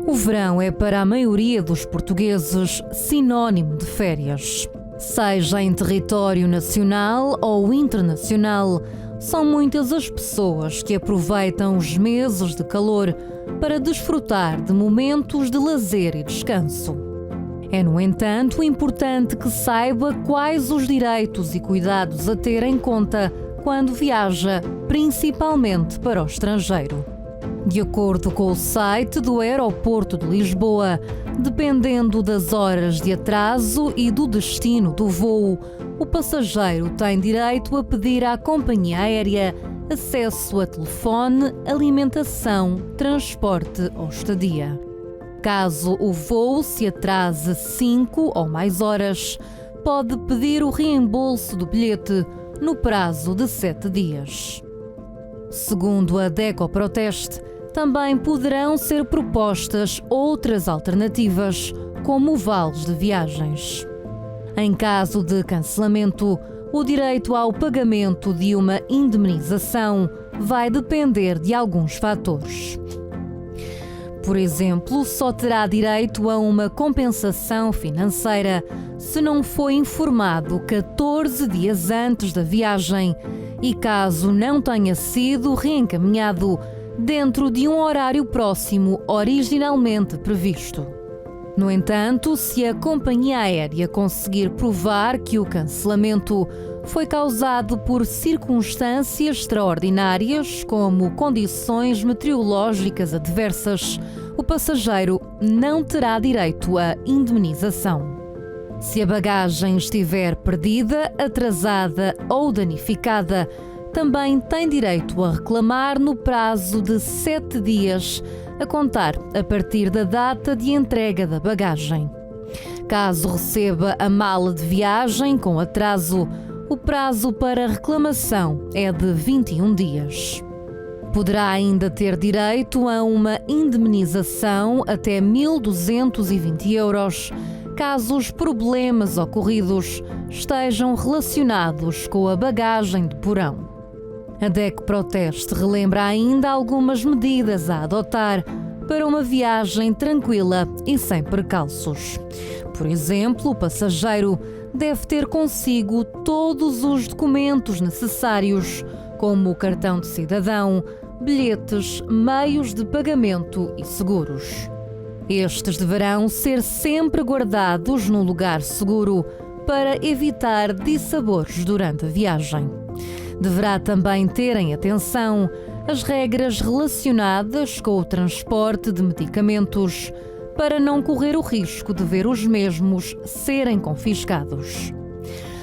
O verão é para a maioria dos portugueses sinónimo de férias. Seja em território nacional ou internacional, são muitas as pessoas que aproveitam os meses de calor para desfrutar de momentos de lazer e descanso. É, no entanto, importante que saiba quais os direitos e cuidados a ter em conta quando viaja, principalmente para o estrangeiro. De acordo com o site do Aeroporto de Lisboa, dependendo das horas de atraso e do destino do voo, o passageiro tem direito a pedir à companhia aérea acesso a telefone, alimentação, transporte ou estadia. Caso o voo se atrase 5 ou mais horas, pode pedir o reembolso do bilhete no prazo de 7 dias. Segundo a DECO Proteste, também poderão ser propostas outras alternativas, como vales de viagens. Em caso de cancelamento, o direito ao pagamento de uma indemnização vai depender de alguns fatores. Por exemplo, só terá direito a uma compensação financeira se não foi informado 14 dias antes da viagem e caso não tenha sido reencaminhado dentro de um horário próximo originalmente previsto. No entanto, se a companhia aérea conseguir provar que o cancelamento foi causado por circunstâncias extraordinárias, como condições meteorológicas adversas, o passageiro não terá direito à indemnização. Se a bagagem estiver perdida, atrasada ou danificada, também tem direito a reclamar no prazo de 7 dias, a contar a partir da data de entrega da bagagem. Caso receba a mala de viagem com atraso, o prazo para reclamação é de 21 dias. Poderá ainda ter direito a uma indemnização até 1.220 euros, caso os problemas ocorridos estejam relacionados com a bagagem de porão. A DECO Proteste relembra ainda algumas medidas a adotar para uma viagem tranquila e sem percalços. Por exemplo, o passageiro deve ter consigo todos os documentos necessários, como o cartão de cidadão, bilhetes, meios de pagamento e seguros. Estes deverão ser sempre guardados num lugar seguro para evitar dissabores durante a viagem. Deverá também ter em atenção as regras relacionadas com o transporte de medicamentos para não correr o risco de ver os mesmos serem confiscados.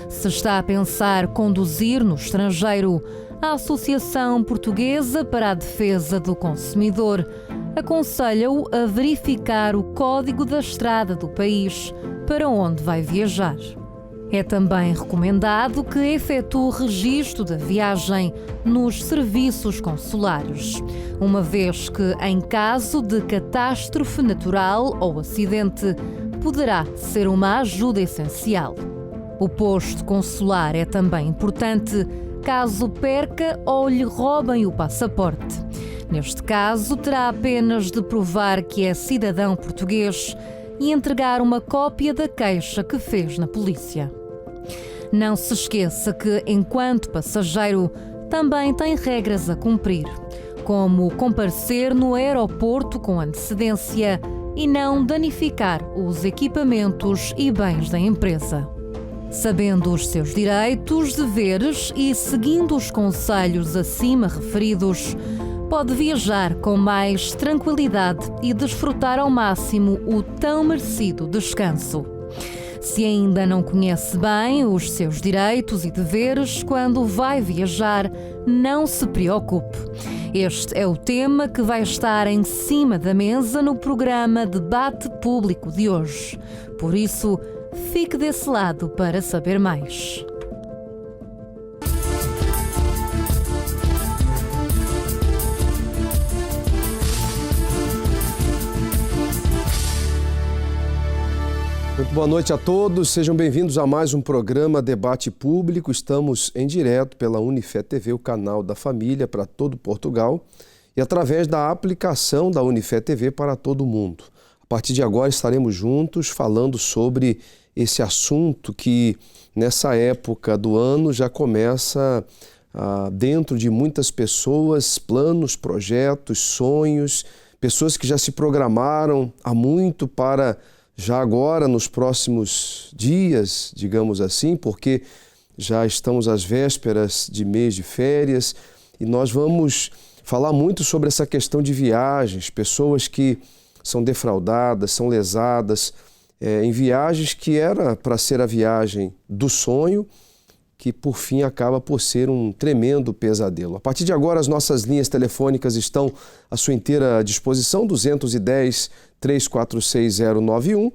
Se está a pensar conduzir no estrangeiro, a Associação Portuguesa para a Defesa do Consumidor aconselha-o a verificar o código da estrada do país para onde vai viajar. É também recomendado que efetue o registro da viagem nos serviços consulares, uma vez que, em caso de catástrofe natural ou acidente, poderá ser uma ajuda essencial. O posto consular é também importante caso perca ou lhe roubem o passaporte. Neste caso, terá apenas de provar que é cidadão português e entregar uma cópia da queixa que fez na polícia. Não se esqueça que, enquanto passageiro, também tem regras a cumprir, como comparecer no aeroporto com antecedência e não danificar os equipamentos e bens da empresa. Sabendo os seus direitos, deveres e seguindo os conselhos acima referidos, pode viajar com mais tranquilidade e desfrutar ao máximo o tão merecido descanso. Se ainda não conhece bem os seus direitos e deveres quando vai viajar, não se preocupe. Este é o tema que vai estar em cima da mesa no programa Debate Público de hoje. Por isso, fique desse lado para saber mais. Muito boa noite a todos, sejam bem-vindos a mais um programa Debate Público. Estamos em direto pela Unifé TV, o canal da família para todo Portugal, e através da aplicação da Unifé TV para todo o mundo. A partir de agora estaremos juntos falando sobre esse assunto que nessa época do ano já começa dentro de muitas pessoas, planos, projetos, sonhos, pessoas que já se programaram há muito para já agora, nos próximos dias, digamos assim, porque já estamos às vésperas de mês de férias e nós vamos falar muito sobre essa questão de viagens, pessoas que são defraudadas, são lesadas em viagens que era para ser a viagem do sonho, que por fim acaba por ser um tremendo pesadelo. A partir de agora, as nossas linhas telefônicas estão à sua inteira disposição, 210-346-091,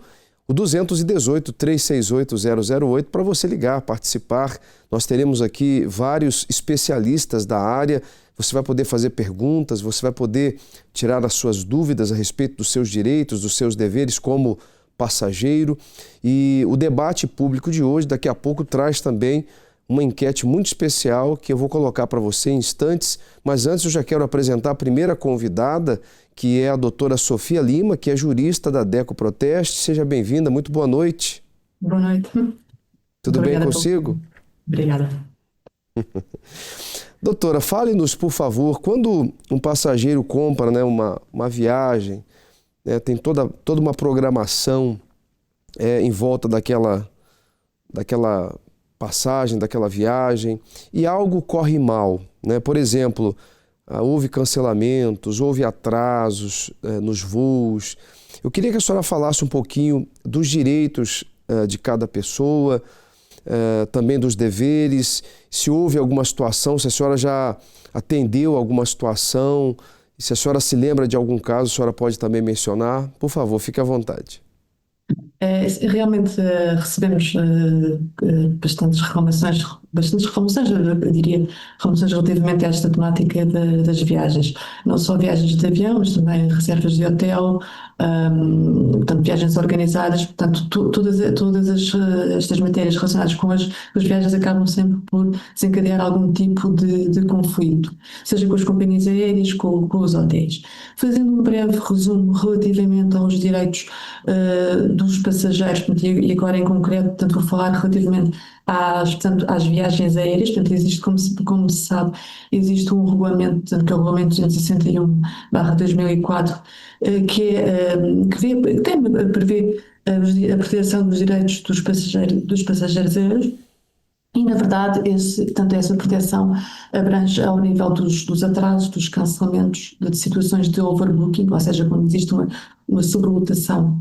o 218-368-008, para você ligar, participar. Nós teremos aqui vários especialistas da área, você vai poder fazer perguntas, você vai poder tirar as suas dúvidas a respeito dos seus direitos, dos seus deveres como passageiro. E o debate público de hoje, daqui a pouco, traz também uma enquete muito especial que eu vou colocar para você em instantes, mas antes eu já quero apresentar a primeira convidada, que é a doutora Sofia Lima, que é jurista da DECO Proteste. Seja bem-vinda, muito boa noite. Boa noite. Tudo bem consigo? Obrigada. Doutora, fale-nos, por favor, quando um passageiro compra, né, uma viagem, né, tem toda uma programação em volta daquela passagem, daquela viagem, e algo corre mal, né? Por exemplo, houve cancelamentos, houve atrasos nos voos. Eu queria que a senhora falasse um pouquinho dos direitos de cada pessoa, também dos deveres, se houve alguma situação, se a senhora já atendeu alguma situação, se a senhora se lembra de algum caso, a senhora pode também mencionar. Por favor, fique à vontade. Realmente recebemos bastantes reclamações, eu diria, reclamações relativamente a esta temática das viagens. Não só viagens de avião, mas também reservas de hotel, portanto, viagens organizadas. Portanto, todas estas matérias relacionadas com as viagens acabam sempre por desencadear algum tipo de conflito, seja com as companhias aéreas, com os hotéis. Fazendo um breve resumo relativamente aos direitos dos passageiros, e agora em concreto, portanto, vou falar relativamente às viagens aéreas. Portanto, existe, como se sabe, existe um regulamento, portanto, que é o Regulamento 261/2004, que prevê a proteção dos direitos dos passageiros aéreos. E, na verdade, essa proteção abrange ao nível dos atrasos, dos cancelamentos, de situações de overbooking, ou seja, quando existe uma sobrelotação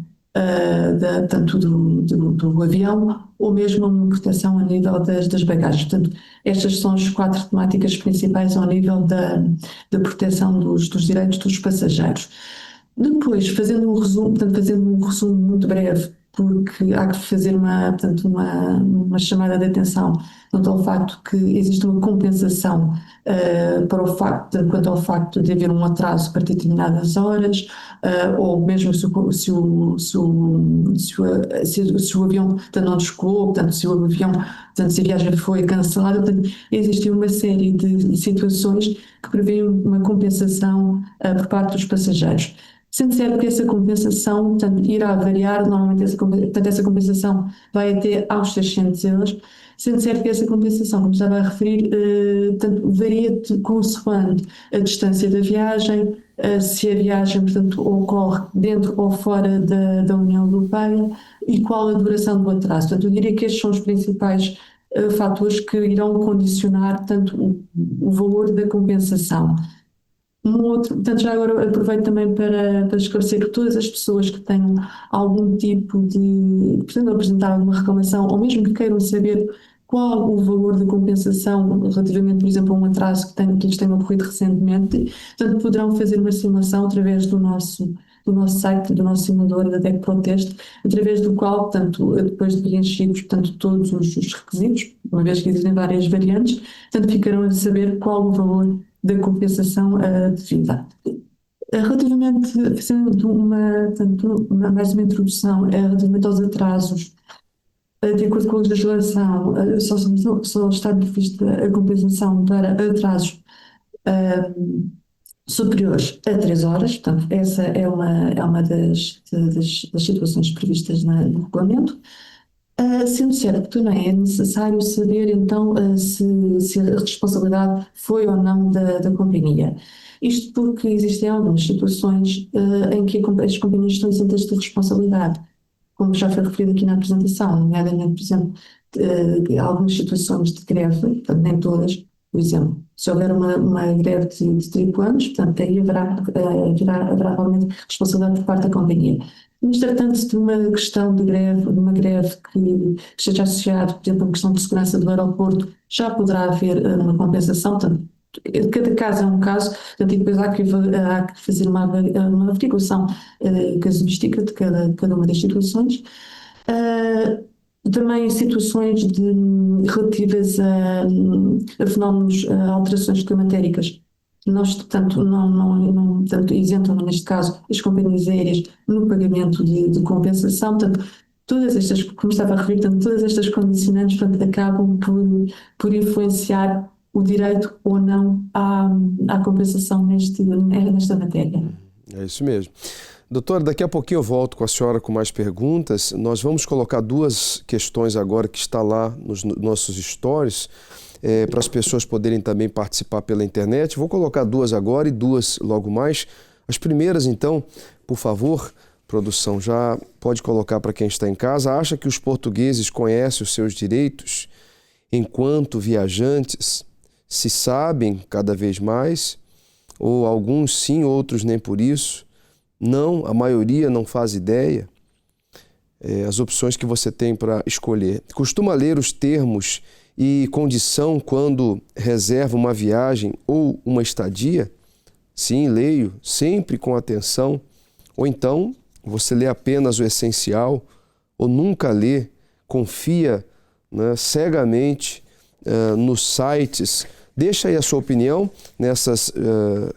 tanto do avião, ou mesmo uma proteção a nível das bagagens. Portanto, estas são as 4 temáticas principais ao nível da proteção dos direitos dos passageiros. Depois, fazendo um resumo muito breve, porque há que fazer uma chamada de atenção quanto ao facto que existe uma compensação quanto ao facto de haver um atraso para determinadas horas, ou mesmo se o avião não descolou, portanto, se a viagem foi cancelada. Portanto, existe uma série de situações que prevêem uma compensação por parte dos passageiros. Sendo certo que essa compensação, portanto, irá variar, normalmente essa compensação vai até aos 600 euros, sendo certo que essa compensação, como estava a referir, portanto, varia consoante a distância da viagem, se a viagem, portanto, ocorre dentro ou fora da União Europeia e qual a duração do atraso. Portanto, eu diria que estes são os principais fatores que irão condicionar, portanto, o valor da compensação. Portanto, já agora aproveito também para esclarecer que todas as pessoas que tenham algum tipo de, pretendam apresentar alguma reclamação, ou mesmo que queiram saber qual o valor de compensação relativamente, por exemplo, a um atraso que lhes tenha ocorrido recentemente, portanto, poderão fazer uma simulação através do nosso site, do nosso simulador da DECO Proteste, através do qual, portanto, depois de preenchidos, portanto, todos os requisitos, uma vez que existem várias variantes, portanto, ficarão a saber qual o valor da compensação devida. Relativamente, fazendo mais uma introdução, relativamente aos atrasos, de acordo com a legislação, só está prevista a compensação para atrasos superiores a 3 horas, portanto, essa é uma das situações previstas no regulamento. Sendo certo que também é necessário saber, então, se a responsabilidade foi ou não da companhia. Isto porque existem algumas situações em que as companhias estão isentas de responsabilidade, como já foi referido aqui na apresentação, nomeadamente, por exemplo, algumas situações de greve, portanto, nem todas. Por exemplo, se houver uma greve de tripulantes, portanto, aí haverá realmente responsabilidade por parte da companhia. Mas tratando-se de uma questão de uma greve que esteja associada, por exemplo, a uma questão de segurança do aeroporto, já poderá haver uma compensação, portanto, cada caso é um caso, portanto, e depois há que fazer uma averiguação casuística de cada uma das situações. Também situações relativas a fenómenos, a alterações climatéricas. Nós, portanto, portanto, isentam, neste caso, as companhias aéreas no pagamento de compensação. Portanto, todas estas, como estava a referir, portanto, todas estas condicionantes, portanto, acabam por influenciar o direito ou não à compensação nesta matéria. É isso mesmo. Doutora, daqui a pouquinho eu volto com a senhora com mais perguntas. Nós vamos colocar 2 questões agora que está lá nos nossos stories, para as pessoas poderem também participar pela internet. Vou colocar 2 agora e 2 logo mais. As primeiras, então, por favor, produção, já pode colocar para quem está em casa. Acha que os portugueses conhecem os seus direitos enquanto viajantes? Se sabem cada vez mais? Ou alguns sim, outros nem por isso? Não, a maioria não faz ideia. As opções que você tem para escolher. Costuma ler os termos e condição quando reserva uma viagem ou uma estadia? Sim, leio, sempre com atenção. Ou então, você lê apenas o essencial, ou nunca lê, confia, né, cegamente nos sites. Deixa aí a sua opinião nessas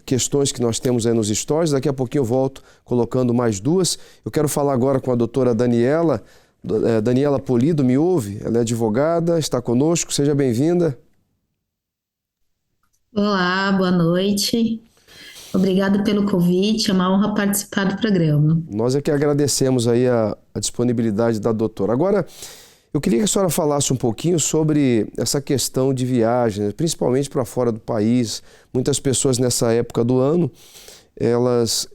questões que nós temos aí nos stories. Daqui a pouquinho eu volto colocando mais 2. Eu quero falar agora com a doutora Daniela. Daniela Polido, me ouve? Ela é advogada, está conosco. Seja bem-vinda. Olá, boa noite. Obrigada pelo convite, é uma honra participar do programa. Nós é que agradecemos aí a disponibilidade da doutora. Agora, eu queria que a senhora falasse um pouquinho sobre essa questão de viagem, principalmente para fora do país. Muitas pessoas nessa época do ano, elas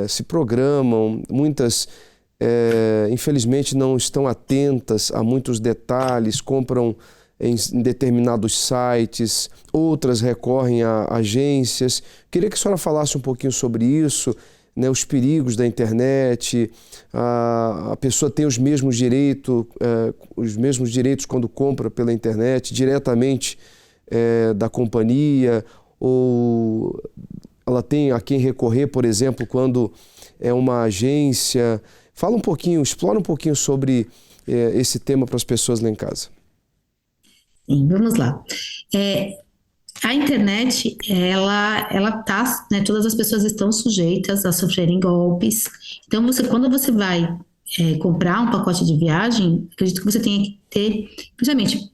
se programam, muitas infelizmente não estão atentas a muitos detalhes, compram em determinados sites, outras recorrem a agências. Queria que a senhora falasse um pouquinho sobre isso, né, os perigos da internet. A pessoa tem os mesmos direitos quando compra pela internet, diretamente da companhia, ou ela tem a quem recorrer, por exemplo, quando é uma agência. Fala um pouquinho, explora um pouquinho sobre esse tema para as pessoas lá em casa. Sim, vamos lá. A internet, ela tá, né, todas as pessoas estão sujeitas a sofrerem golpes. Então, quando você vai comprar um pacote de viagem, acredito que você tenha que ter, principalmente,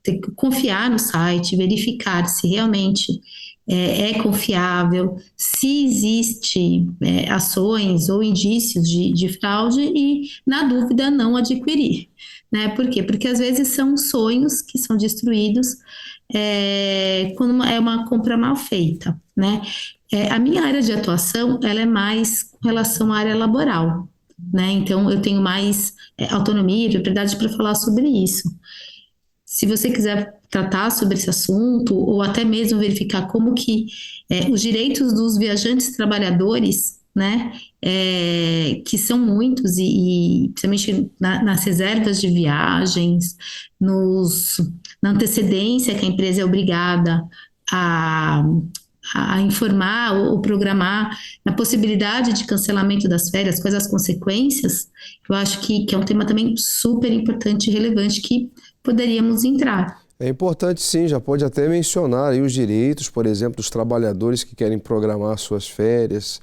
ter que confiar no site, verificar se realmente é confiável, se existe ações ou indícios de fraude e, na dúvida, não adquirir. Né? Por quê? Porque às vezes são sonhos que são destruídos quando é uma compra mal feita, né? A minha área de atuação, ela é mais com relação à área laboral, né? Então, eu tenho mais autonomia e propriedade para falar sobre isso. Se você quiser tratar sobre esse assunto, ou até mesmo verificar como que os direitos dos viajantes trabalhadores, né, que são muitos, e principalmente nas reservas de viagens, na antecedência que a empresa é obrigada a informar ou programar, na possibilidade de cancelamento das férias, quais as consequências, eu acho que é um tema também super importante e relevante que poderíamos entrar. É importante sim, já pode até mencionar aí os direitos, por exemplo, dos trabalhadores que querem programar suas férias.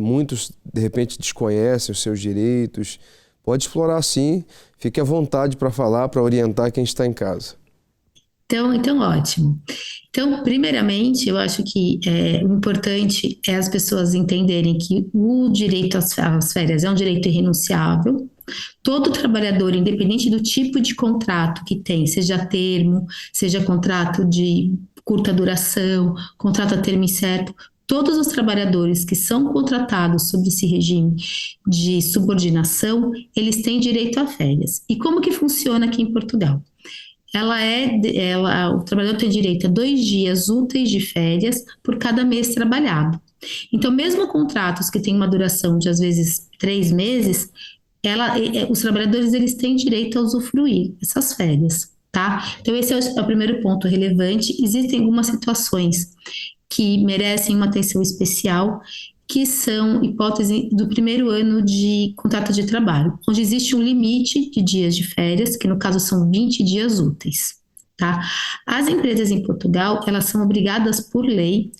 Muitos, de repente, desconhecem os seus direitos. Pode explorar sim, fique à vontade para falar, para orientar quem está em casa. Então, ótimo. Então, primeiramente, eu acho que o importante é as pessoas entenderem que o direito às férias é um direito irrenunciável. Todo trabalhador, independente do tipo de contrato que tem, seja termo, seja contrato de curta duração, contrato a termo incerto, todos os trabalhadores que são contratados sob esse regime de subordinação, eles têm direito a férias. E como que funciona aqui em Portugal? O trabalhador tem direito a 2 dias úteis de férias por cada mês trabalhado. Então, mesmo contratos que têm uma duração de, às vezes, 3 meses, os trabalhadores eles têm direito a usufruir essas férias, tá? Então, esse é o primeiro ponto relevante. Existem algumas situações que merecem uma atenção especial, que são hipóteses do primeiro ano de contrato de trabalho, onde existe um limite de dias de férias, que no caso são 20 dias úteis, tá? As empresas em Portugal, elas são obrigadas por lei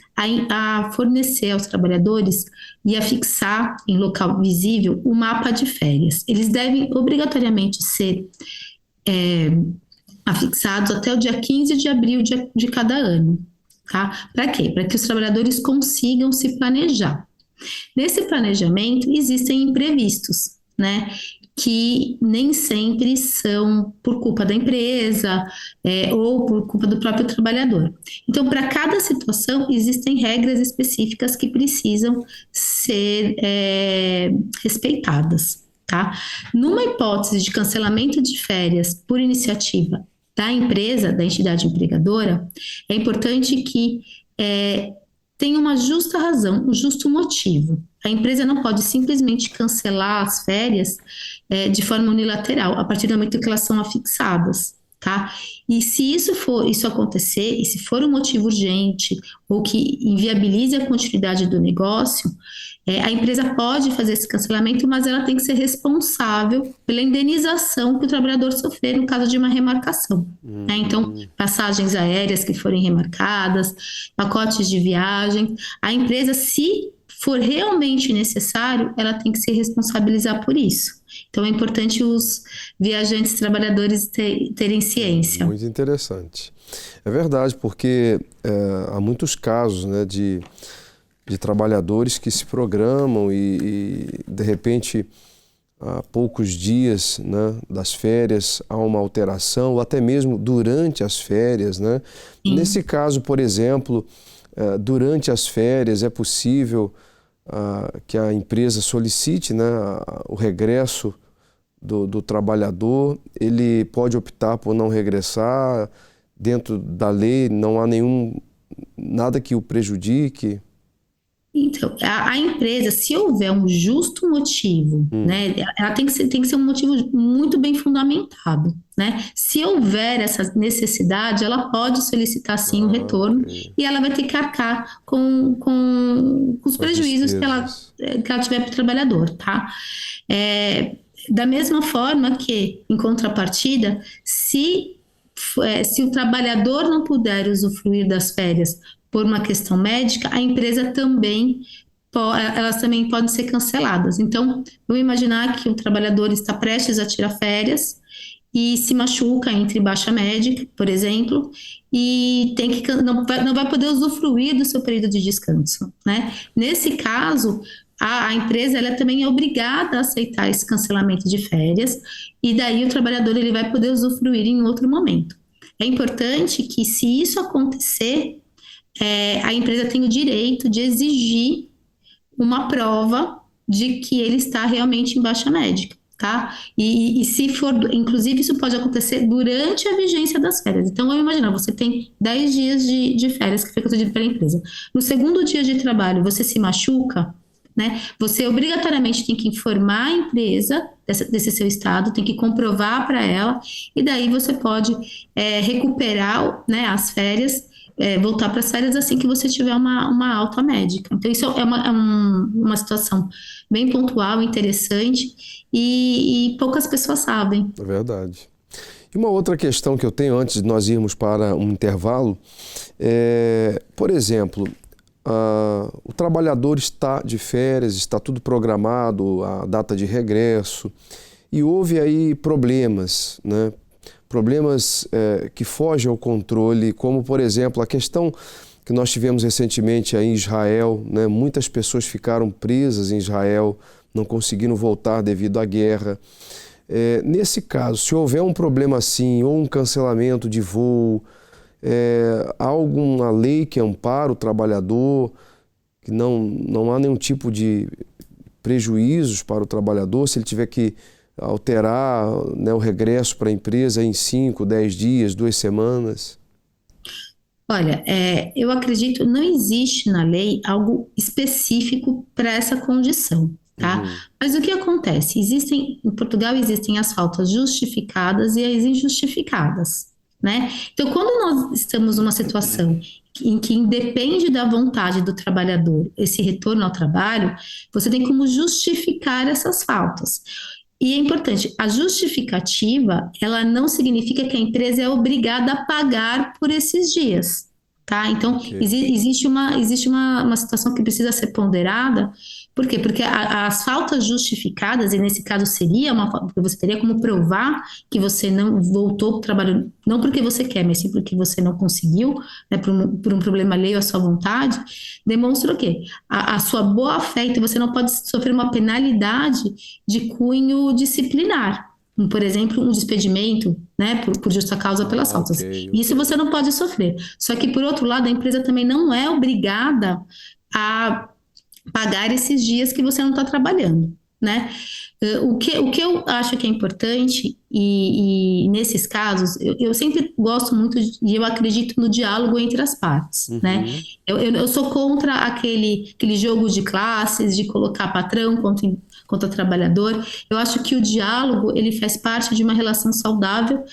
a fornecer aos trabalhadores e a fixar em local visível o mapa de férias. Eles devem obrigatoriamente ser afixados até o dia 15 de abril de cada ano, tá? Para quê? Para que os trabalhadores consigam se planejar. Nesse planejamento existem imprevistos, né? Que nem sempre são por culpa da empresa ou por culpa do próprio trabalhador. Então, para cada situação, existem regras específicas que precisam ser respeitadas, tá? Numa hipótese de cancelamento de férias por iniciativa da empresa, da entidade empregadora, é importante que tem uma justa razão, um justo motivo. A empresa não pode simplesmente cancelar as férias de forma unilateral, a partir do momento que elas são afixadas, tá? E se isso acontecer, e se for um motivo urgente ou que inviabilize a continuidade do negócio, a empresa pode fazer esse cancelamento, mas ela tem que ser responsável pela indenização que o trabalhador sofrer no caso de uma remarcação, né? Então, passagens aéreas que forem remarcadas, pacotes de viagem, a empresa, se for realmente necessário, ela tem que se responsabilizar por isso. Então, é importante os viajantes trabalhadores terem ciência. Muito interessante. É verdade, porque há muitos casos, né, de trabalhadores que se programam e de repente, há poucos dias, né, das férias, há uma alteração, ou até mesmo durante as férias, né? Nesse caso, por exemplo, durante as férias é possível que a empresa solicite, né, o regresso do trabalhador. Ele pode optar por não regressar. Dentro da lei não há nada que o prejudique. Então, a empresa, se houver um justo motivo, né, ela tem que ser um motivo muito bem fundamentado, né? Se houver essa necessidade, ela pode solicitar sim o retorno e ela vai ter que arcar com os prejuízos que ela tiver para o trabalhador, tá? Da mesma forma que, em contrapartida, se o trabalhador não puder usufruir das férias por uma questão médica, a empresa também, elas também podem ser canceladas. Então, vamos imaginar que o trabalhador está prestes a tirar férias e se machuca entre baixa médica, por exemplo, e não vai poder usufruir do seu período de descanso, né? Nesse caso, a empresa ela também é obrigada a aceitar esse cancelamento de férias e daí o trabalhador ele vai poder usufruir em outro momento. É importante que, se isso acontecer, a empresa tem o direito de exigir uma prova de que ele está realmente em baixa médica, tá? E se for, inclusive, isso pode acontecer durante a vigência das férias. Então, vamos imaginar, você tem 10 dias de férias que foi concedido pela empresa. No segundo dia de trabalho, você se machuca, né? Você obrigatoriamente tem que informar a empresa desse seu estado, tem que comprovar para ela, e daí você pode recuperar, né, as férias, voltar para as férias assim que você tiver uma alta médica. Então, isso é uma situação bem pontual, interessante, e poucas pessoas sabem. É verdade. E uma outra questão que eu tenho antes de nós irmos para um intervalo por exemplo, o trabalhador está de férias, está tudo programado, a data de regresso, e houve aí problemas, né? problemas que fogem ao controle, como, por exemplo, a questão que nós tivemos recentemente aí em Israel, né? Muitas pessoas ficaram presas em Israel, não conseguiram voltar devido à guerra. Nesse caso, se houver um problema assim, ou um cancelamento de voo, há alguma lei que ampara o trabalhador, que não há nenhum tipo de prejuízos para o trabalhador, se ele tiver que alterar, né, o regresso para a empresa em 5, 10 dias, 2 semanas? Olha, eu acredito, não existe na lei algo específico para essa condição, tá? Mas o que acontece? Em Portugal existem as faltas justificadas e as injustificadas, né? Então, quando nós estamos numa situação em que independe da vontade do trabalhador esse retorno ao trabalho, você tem como justificar essas faltas. E é importante, a justificativa, ela não significa que a empresa é obrigada a pagar por esses dias, tá? Então, existe uma situação que precisa ser ponderada. Por quê? Porque as faltas justificadas, e nesse caso seria porque você teria como provar que você não voltou para o trabalho, não porque você quer, mas sim porque você não conseguiu, né, por um problema alheio à sua vontade, demonstra o quê? A sua boa-fé. Então você não pode sofrer uma penalidade de cunho disciplinar. Por exemplo, um despedimento, né, por justa causa pelas faltas. Isso você não pode sofrer. Só que, por outro lado, a empresa também não é obrigada a pagar esses dias que você não está trabalhando, né? O que eu acho que é importante, e nesses casos, eu sempre gosto muito e eu acredito no diálogo entre as partes, né? Eu sou contra aquele jogo de classes, de colocar patrão contra trabalhador. Eu acho que o diálogo, ele faz parte de uma relação saudável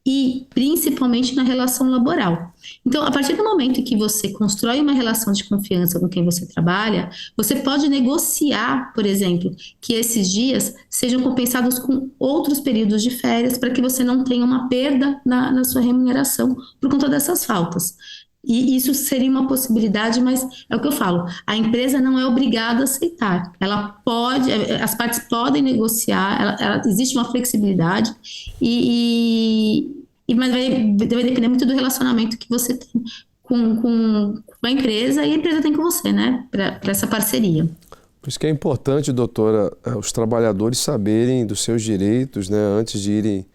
e principalmente na relação laboral. Então, a partir do momento em que você constrói uma relação de confiança com quem você trabalha, você pode negociar, por exemplo, que esses dias sejam compensados com outros períodos de férias para que você não tenha uma perda na sua remuneração por conta dessas faltas. E isso seria uma possibilidade, mas é o que eu falo, a empresa não é obrigada a aceitar. Ela pode, as partes podem negociar, existe uma flexibilidade, mas vai depender muito do relacionamento que você tem com a empresa e a empresa tem com você, né, para essa parceria. Por isso que é importante, doutora, os trabalhadores saberem dos seus direitos, né, antes de irem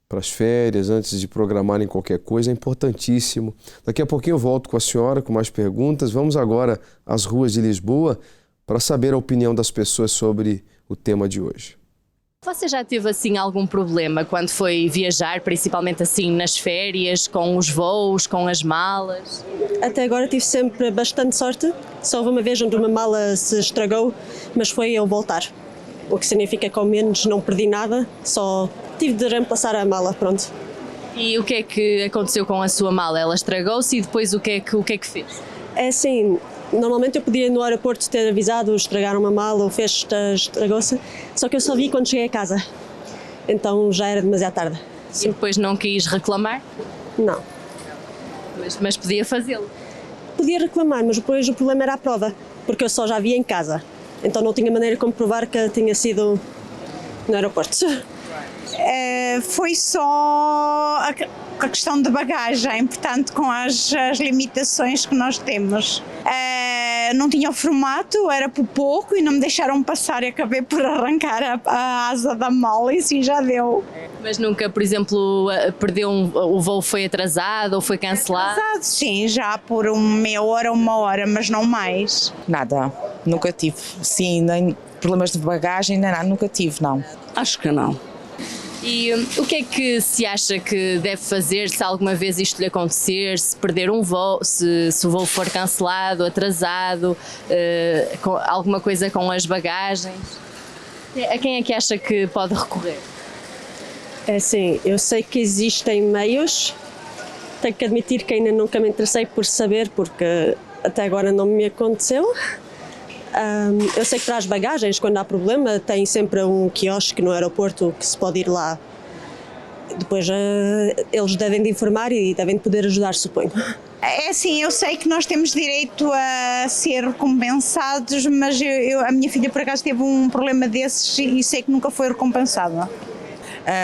para as férias, antes de programarem qualquer coisa, é importantíssimo. Daqui a pouquinho eu volto com a senhora com mais perguntas. Vamos agora às ruas de Lisboa para saber a opinião das pessoas sobre o tema de hoje. Você já teve assim algum problema quando foi viajar, principalmente assim nas férias, com os voos, com as malas? Até agora tive sempre bastante sorte. Só houve uma vez onde uma mala se estragou, mas foi eu voltar. O que significa que ao menos não perdi nada, só tive de reemplaçar a mala, pronto. E o que é que aconteceu com a sua mala? Ela estragou-se e depois o que é que fez? É assim, normalmente eu podia no aeroporto ter avisado, estragaram uma mala ou estragou-se, só que eu só vi quando cheguei a casa, então já era demasiado tarde. Sim. E depois não quis reclamar? Não. Mas podia fazê-lo? Podia reclamar, mas depois o problema era a prova, porque eu só já via em casa. Então não tinha maneira de comprovar que tinha sido no aeroporto. Foi só a questão de bagagem, portanto, com as limitações que nós temos. Não tinha o formato, era por pouco e não me deixaram passar e acabei por arrancar a asa da mala e assim já deu. Mas nunca, por exemplo, perdeu o voo foi atrasado ou foi cancelado? Atrasado, sim, já por meia hora, 1 hora, mas não mais. Nada, nunca tive. Sim, nem problemas de bagagem, nem nada, nunca tive, não. Acho que não. E o que é que se acha que deve fazer se alguma vez isto lhe acontecer, se perder um voo, se o voo for cancelado, atrasado, alguma coisa com as bagagens? A quem é que acha que pode recorrer? É assim, eu sei que existem meios, tenho que admitir que ainda nunca me interessei por saber, porque até agora não me aconteceu. Eu sei que para as bagagens, quando há problema, tem sempre um quiosque no aeroporto que se pode ir lá. Depois eles devem de informar e devem de poder ajudar, suponho. É assim, eu sei que nós temos direito a ser recompensados, mas a minha filha por acaso teve um problema desses e sei que nunca foi recompensada.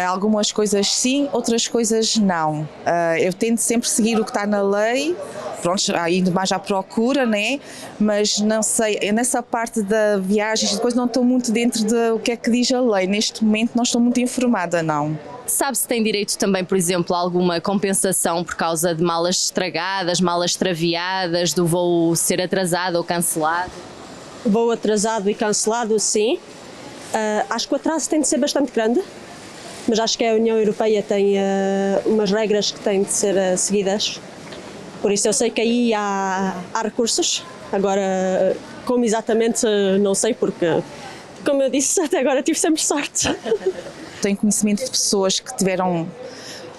Algumas coisas sim, outras coisas não. Eu tento sempre seguir o que está na lei, pronto, indo mais à procura, né? Mas não sei, nessa parte da viagens e depois não estou muito dentro do que é que diz a lei. Neste momento não estou muito informada, não. Sabe se tem direito também, por exemplo, a alguma compensação por causa de malas estragadas, malas extraviadas, do voo ser atrasado ou cancelado? Voo atrasado e cancelado, sim. Acho que o atraso tem de ser bastante grande, mas acho que a União Europeia tem umas regras que têm de ser seguidas. Por isso eu sei que aí há recursos. Agora, como exatamente, não sei, porque, como eu disse, até agora tive sempre sorte. Tenho conhecimento de pessoas que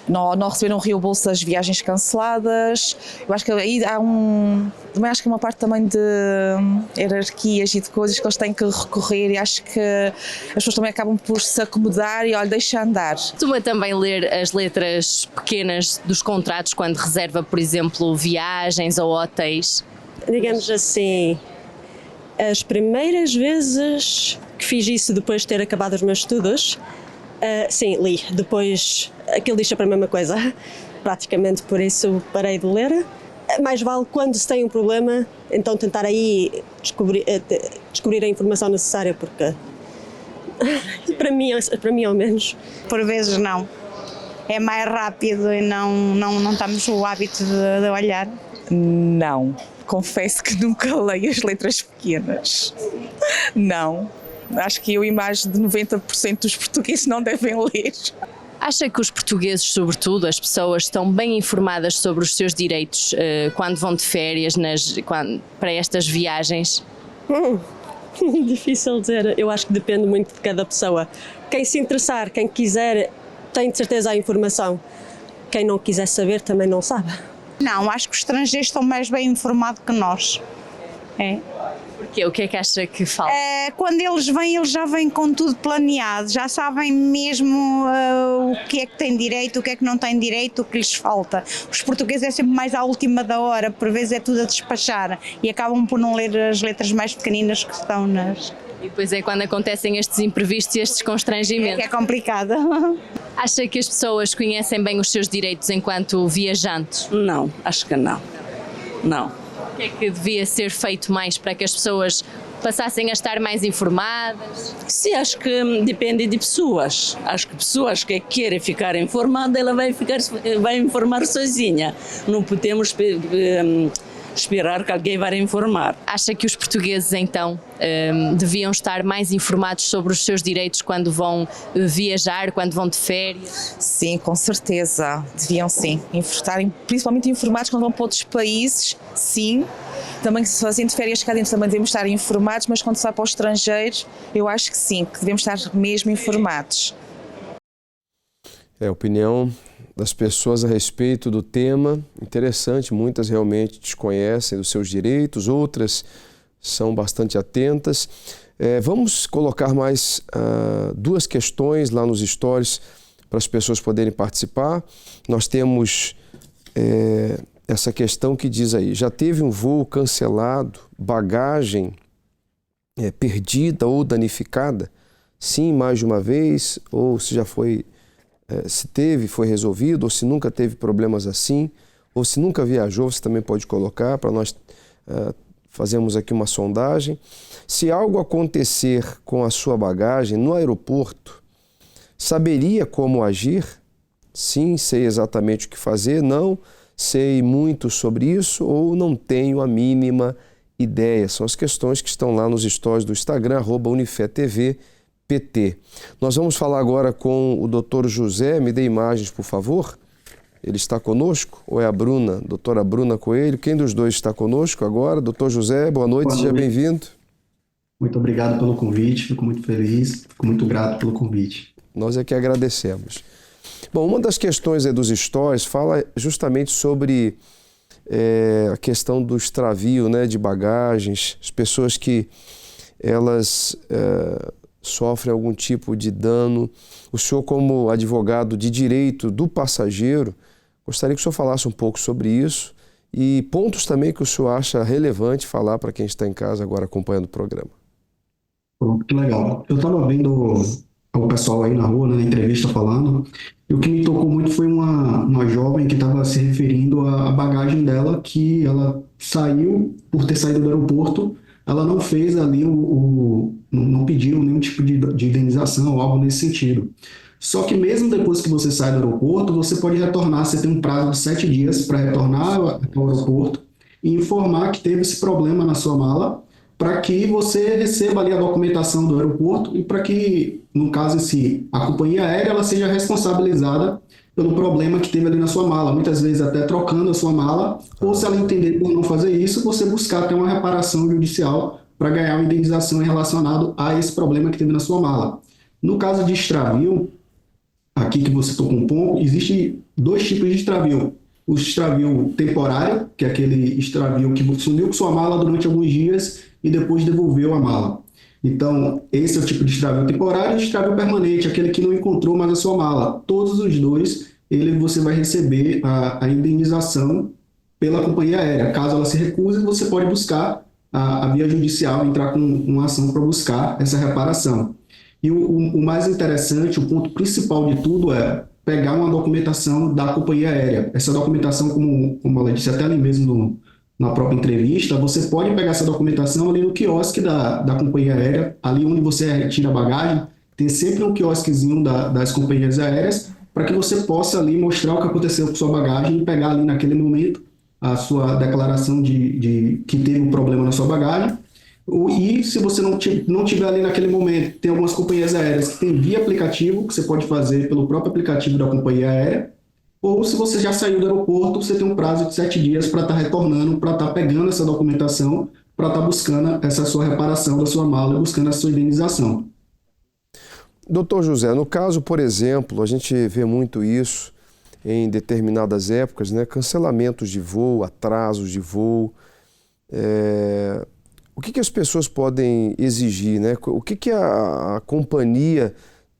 não receberam reembolso das viagens canceladas. Eu acho que aí também acho que é uma parte também de hierarquias e de coisas que eles têm que recorrer, e acho que as pessoas também acabam por se acomodar e olha, deixa andar. Costuma também ler as letras pequenas dos contratos quando reserva, por exemplo, viagens ou hotéis? Digamos assim, as primeiras vezes que fiz isso depois de ter acabado os meus estudos, sim, li. Depois aquilo diz sempre a mesma coisa, praticamente, por isso parei de ler. Mais vale quando se tem um problema, então tentar aí descobrir a informação necessária, porque para mim ao menos. Por vezes não. É mais rápido e não estamos o hábito de olhar. Não, confesso que nunca leio as letras pequenas. Não. Acho que eu e mais de 90% dos portugueses não devem ler. Acha que os portugueses, sobretudo, as pessoas, estão bem informadas sobre os seus direitos quando vão de férias para estas viagens? Difícil dizer, eu acho que depende muito de cada pessoa. Quem se interessar, quem quiser, tem de certeza a informação. Quem não quiser saber também não sabe. Não, acho que os estrangeiros estão mais bem informados que nós. É. Porquê? O que é que acha que falta? Quando eles vêm, eles já vêm com tudo planeado, já sabem mesmo o que é que têm direito, o que é que não têm direito, o que lhes falta. Os portugueses é sempre mais à última da hora, por vezes é tudo a despachar e acabam por não ler as letras mais pequeninas que estão nas... E depois é quando acontecem estes imprevistos e estes constrangimentos. É complicado. Acha que as pessoas conhecem bem os seus direitos enquanto viajantes? Não, acho que não. Não. O que é que devia ser feito mais para que as pessoas passassem a estar mais informadas? Sim, acho que depende de pessoas. Acho que pessoas que querem ficar informadas, ela vai informar sozinha. Não podemos esperar que alguém vá informar. Acha que os portugueses, então, deviam estar mais informados sobre os seus direitos quando vão viajar, quando vão de férias? Sim, com certeza. Deviam sim. Estarem principalmente informados quando vão para outros países, sim. Também se fazendo férias cá dentro também devemos estar informados, mas quando se vai para os estrangeiros, eu acho que sim, que devemos estar mesmo informados. É a opinião das pessoas a respeito do tema, interessante, muitas realmente desconhecem os seus direitos, outras são bastante atentas. Vamos colocar mais duas questões lá nos stories para as pessoas poderem participar. Nós temos essa questão que diz aí, já teve um voo cancelado, bagagem perdida ou danificada? Sim, mais de uma vez, ou se já foi... se teve, foi resolvido, ou se nunca teve problemas assim, ou se nunca viajou, você também pode colocar para nós fazermos aqui uma sondagem. Se algo acontecer com a sua bagagem no aeroporto, saberia como agir? Sim, sei exatamente o que fazer, não sei muito sobre isso ou não tenho a mínima ideia. São as questões que estão lá nos stories do Instagram, @UnifeTV.pt. Nós vamos falar agora com o Dr. José. Me dê imagens, por favor. Ele está conosco? Ou é a Bruna? Doutora Bruna Coelho. Quem dos dois está conosco agora? Dr. José, boa noite, seja bem-vindo. Muito obrigado pelo convite, fico muito feliz, fico muito grato pelo convite. Nós é que agradecemos. Bom, uma das questões aí dos stories fala justamente sobre a questão do extravio, né, de bagagens, as pessoas que elas... sofrem algum tipo de dano. O senhor, como advogado de direito do passageiro, gostaria que o senhor falasse um pouco sobre isso e pontos também que o senhor acha relevante falar para quem está em casa agora acompanhando o programa. Que legal. Eu estava vendo pessoal aí na rua, né, na entrevista falando, e o que me tocou muito foi uma jovem que estava se referindo à bagagem dela, que ela saiu, por ter saído do aeroporto, ela não fez ali não pediu nenhum tipo de indenização ou algo nesse sentido. Só que mesmo depois que você sai do aeroporto, você pode retornar, você tem um prazo de 7 dias para retornar ao aeroporto e informar que teve esse problema na sua mala, para que você receba ali a documentação do aeroporto e para que, no caso em si, a companhia aérea ela seja responsabilizada pelo problema que teve ali na sua mala, muitas vezes até trocando a sua mala, ou se ela entender por não fazer isso, você buscar até uma reparação judicial para ganhar uma indenização relacionada a esse problema que teve na sua mala. No caso de extravio, aqui que você tocou um ponto, existe 2 tipos de extravio. O extravio temporário, que é aquele extravio que sumiu com sua mala durante alguns dias e depois devolveu a mala. Então, esse é o tipo de extravio temporário, e o extravio permanente, aquele que não encontrou mais a sua mala. Todos os dois, você vai receber a indenização pela companhia aérea. Caso ela se recuse, você pode buscar a via judicial, entrar com uma ação para buscar essa reparação. E o mais interessante, o ponto principal de tudo é pegar uma documentação da companhia aérea. Essa documentação, como ela disse até ali mesmo na própria entrevista, você pode pegar essa documentação ali no quiosque da companhia aérea, ali onde você retira a bagagem, tem sempre um quiosquezinho das companhias aéreas, para que você possa ali mostrar o que aconteceu com sua bagagem e pegar ali naquele momento a sua declaração de que teve um problema na sua bagagem. E se você não tiver ali naquele momento, tem algumas companhias aéreas que tem via aplicativo, que você pode fazer pelo próprio aplicativo da companhia aérea, ou se você já saiu do aeroporto, você tem um prazo de 7 dias para estar retornando, para estar pegando essa documentação, para estar buscando essa sua reparação da sua mala e buscando a sua indenização. Doutor José, no caso, por exemplo, a gente vê muito isso em determinadas épocas, né? Cancelamentos de voo, atrasos de voo. O que as pessoas podem exigir, né? O que a companhia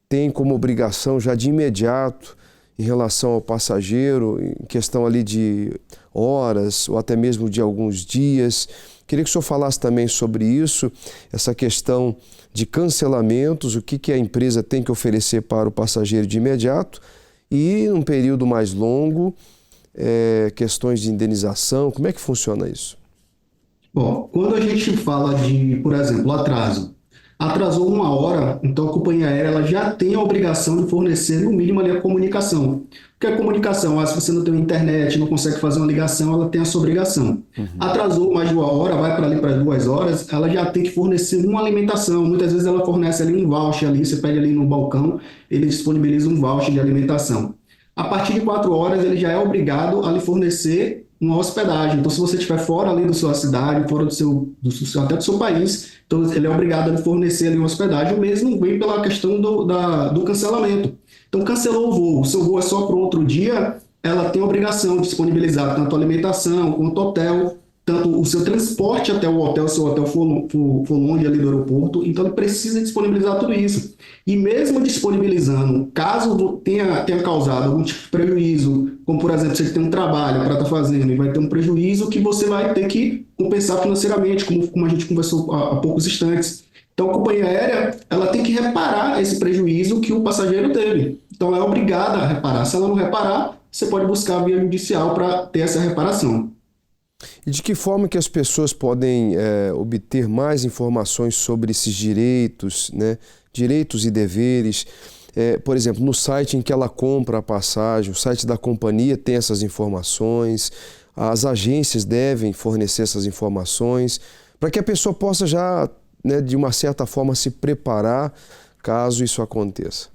tem como obrigação já de imediato em relação ao passageiro, em questão ali de horas ou até mesmo de alguns dias? Queria que o senhor falasse também sobre isso, essa questão de cancelamentos, o que a empresa tem que oferecer para o passageiro de imediato e, num período mais longo, questões de indenização, como é que funciona isso? Bom, quando a gente fala de, por exemplo, atrasou 1 hora, então a companhia aérea ela já tem a obrigação de fornecer no mínimo ali a comunicação. Porque a comunicação, se você não tem internet, não consegue fazer uma ligação, ela tem essa obrigação. Atrasou mais de 1 hora, vai para ali para 2 horas, ela já tem que fornecer uma alimentação. Muitas vezes ela fornece ali um voucher, ali, você pede ali no balcão, ele disponibiliza um voucher de alimentação. A partir de 4 horas, ele já é obrigado a lhe fornecer uma hospedagem. Então, se você estiver fora ali da sua cidade, fora até do seu país, então ele é obrigado a fornecer ali uma hospedagem. O mesmo vem pela questão do cancelamento. Então, cancelou o voo, o seu voo é só para outro dia, ela tem a obrigação de disponibilizar tanto a alimentação quanto o hotel, tanto o seu transporte até o hotel, se o hotel for longe ali do aeroporto, então ele precisa disponibilizar tudo isso. E mesmo disponibilizando, caso tenha causado algum tipo de prejuízo, como por exemplo, você tem um trabalho para estar fazendo e vai ter um prejuízo que você vai ter que compensar financeiramente, como a gente conversou há poucos instantes. Então a companhia aérea ela tem que reparar esse prejuízo que o passageiro teve. Então ela é obrigada a reparar. Se ela não reparar, você pode buscar a via judicial para ter essa reparação. E de que forma que as pessoas podem obter mais informações sobre esses direitos, né? Direitos e deveres? Por exemplo, no site em que ela compra a passagem, o site da companhia tem essas informações, as agências devem fornecer essas informações, para que a pessoa possa já, né, de uma certa forma, se preparar caso isso aconteça.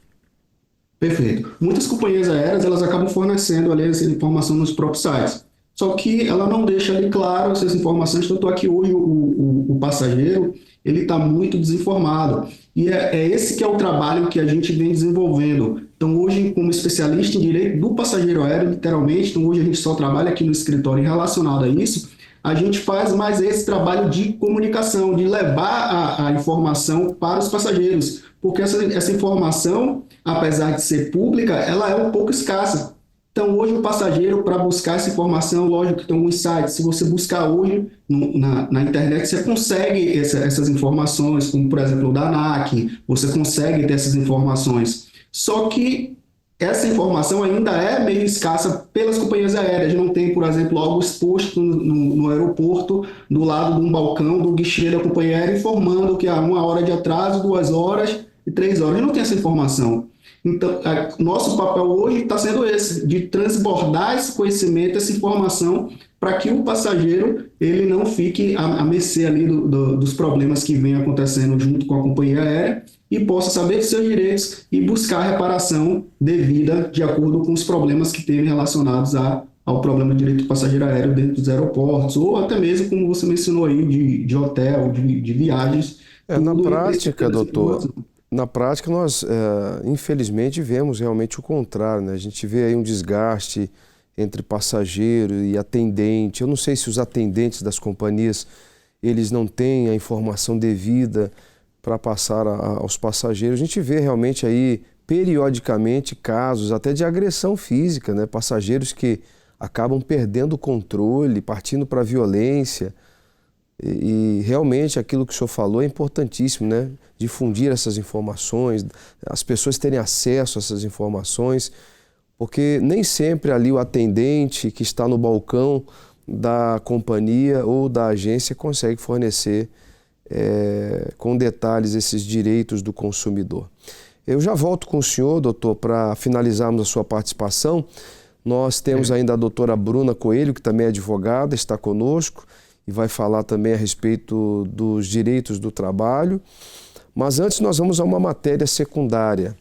Perfeito. Muitas companhias aéreas elas acabam fornecendo ali essa informação nos próprios sites. Só que ela não deixa ali claro essas informações, tanto é que hoje o passageiro ele está muito desinformado. E é esse que é o trabalho que a gente vem desenvolvendo. Então hoje, como especialista em direito do passageiro aéreo, literalmente, então hoje a gente só trabalha aqui no escritório relacionado a isso, a gente faz mais esse trabalho de comunicação, de levar a informação para os passageiros. Porque essa informação, apesar de ser pública, ela é um pouco escassa. Então, hoje, o passageiro, para buscar essa informação, lógico que tem alguns sites. Se você buscar hoje na internet, você consegue essas informações, como, por exemplo, o da ANAC, você consegue ter essas informações. Só que essa informação ainda é meio escassa pelas companhias aéreas. Não tem, por exemplo, algo exposto no aeroporto, do lado de um balcão, do guichê da companhia aérea, informando que há 1 hora de atraso, 2 horas e 3 horas. Não tem essa informação. Então, nosso papel hoje está sendo esse, de transbordar esse conhecimento, essa informação, para que o passageiro ele não fique à mercê ali dos problemas que vem acontecendo junto com a companhia aérea e possa saber de seus direitos e buscar a reparação devida de acordo com os problemas que teve relacionados ao problema de direito do passageiro aéreo dentro dos aeroportos, ou até mesmo, como você mencionou aí, de hotel, de viagens. Na prática, doutor... Na prática, nós, infelizmente, vemos realmente o contrário, né? A gente vê aí um desgaste entre passageiro e atendente. Eu não sei se os atendentes das companhias, eles não têm a informação devida para passar aos passageiros. A gente vê realmente aí, periodicamente, casos até de agressão física, né? Passageiros que acabam perdendo o controle, partindo para a violência. E realmente aquilo que o senhor falou é importantíssimo, né? Difundir essas informações, as pessoas terem acesso a essas informações, porque nem sempre ali o atendente que está no balcão da companhia ou da agência consegue fornecer com detalhes esses direitos do consumidor. Eu já volto com o senhor, doutor, para finalizarmos a sua participação. Nós temos ainda a doutora Bruna Coelho, que também é advogada, está conosco, e vai falar também a respeito dos direitos do trabalho. Mas antes nós vamos a uma matéria secundária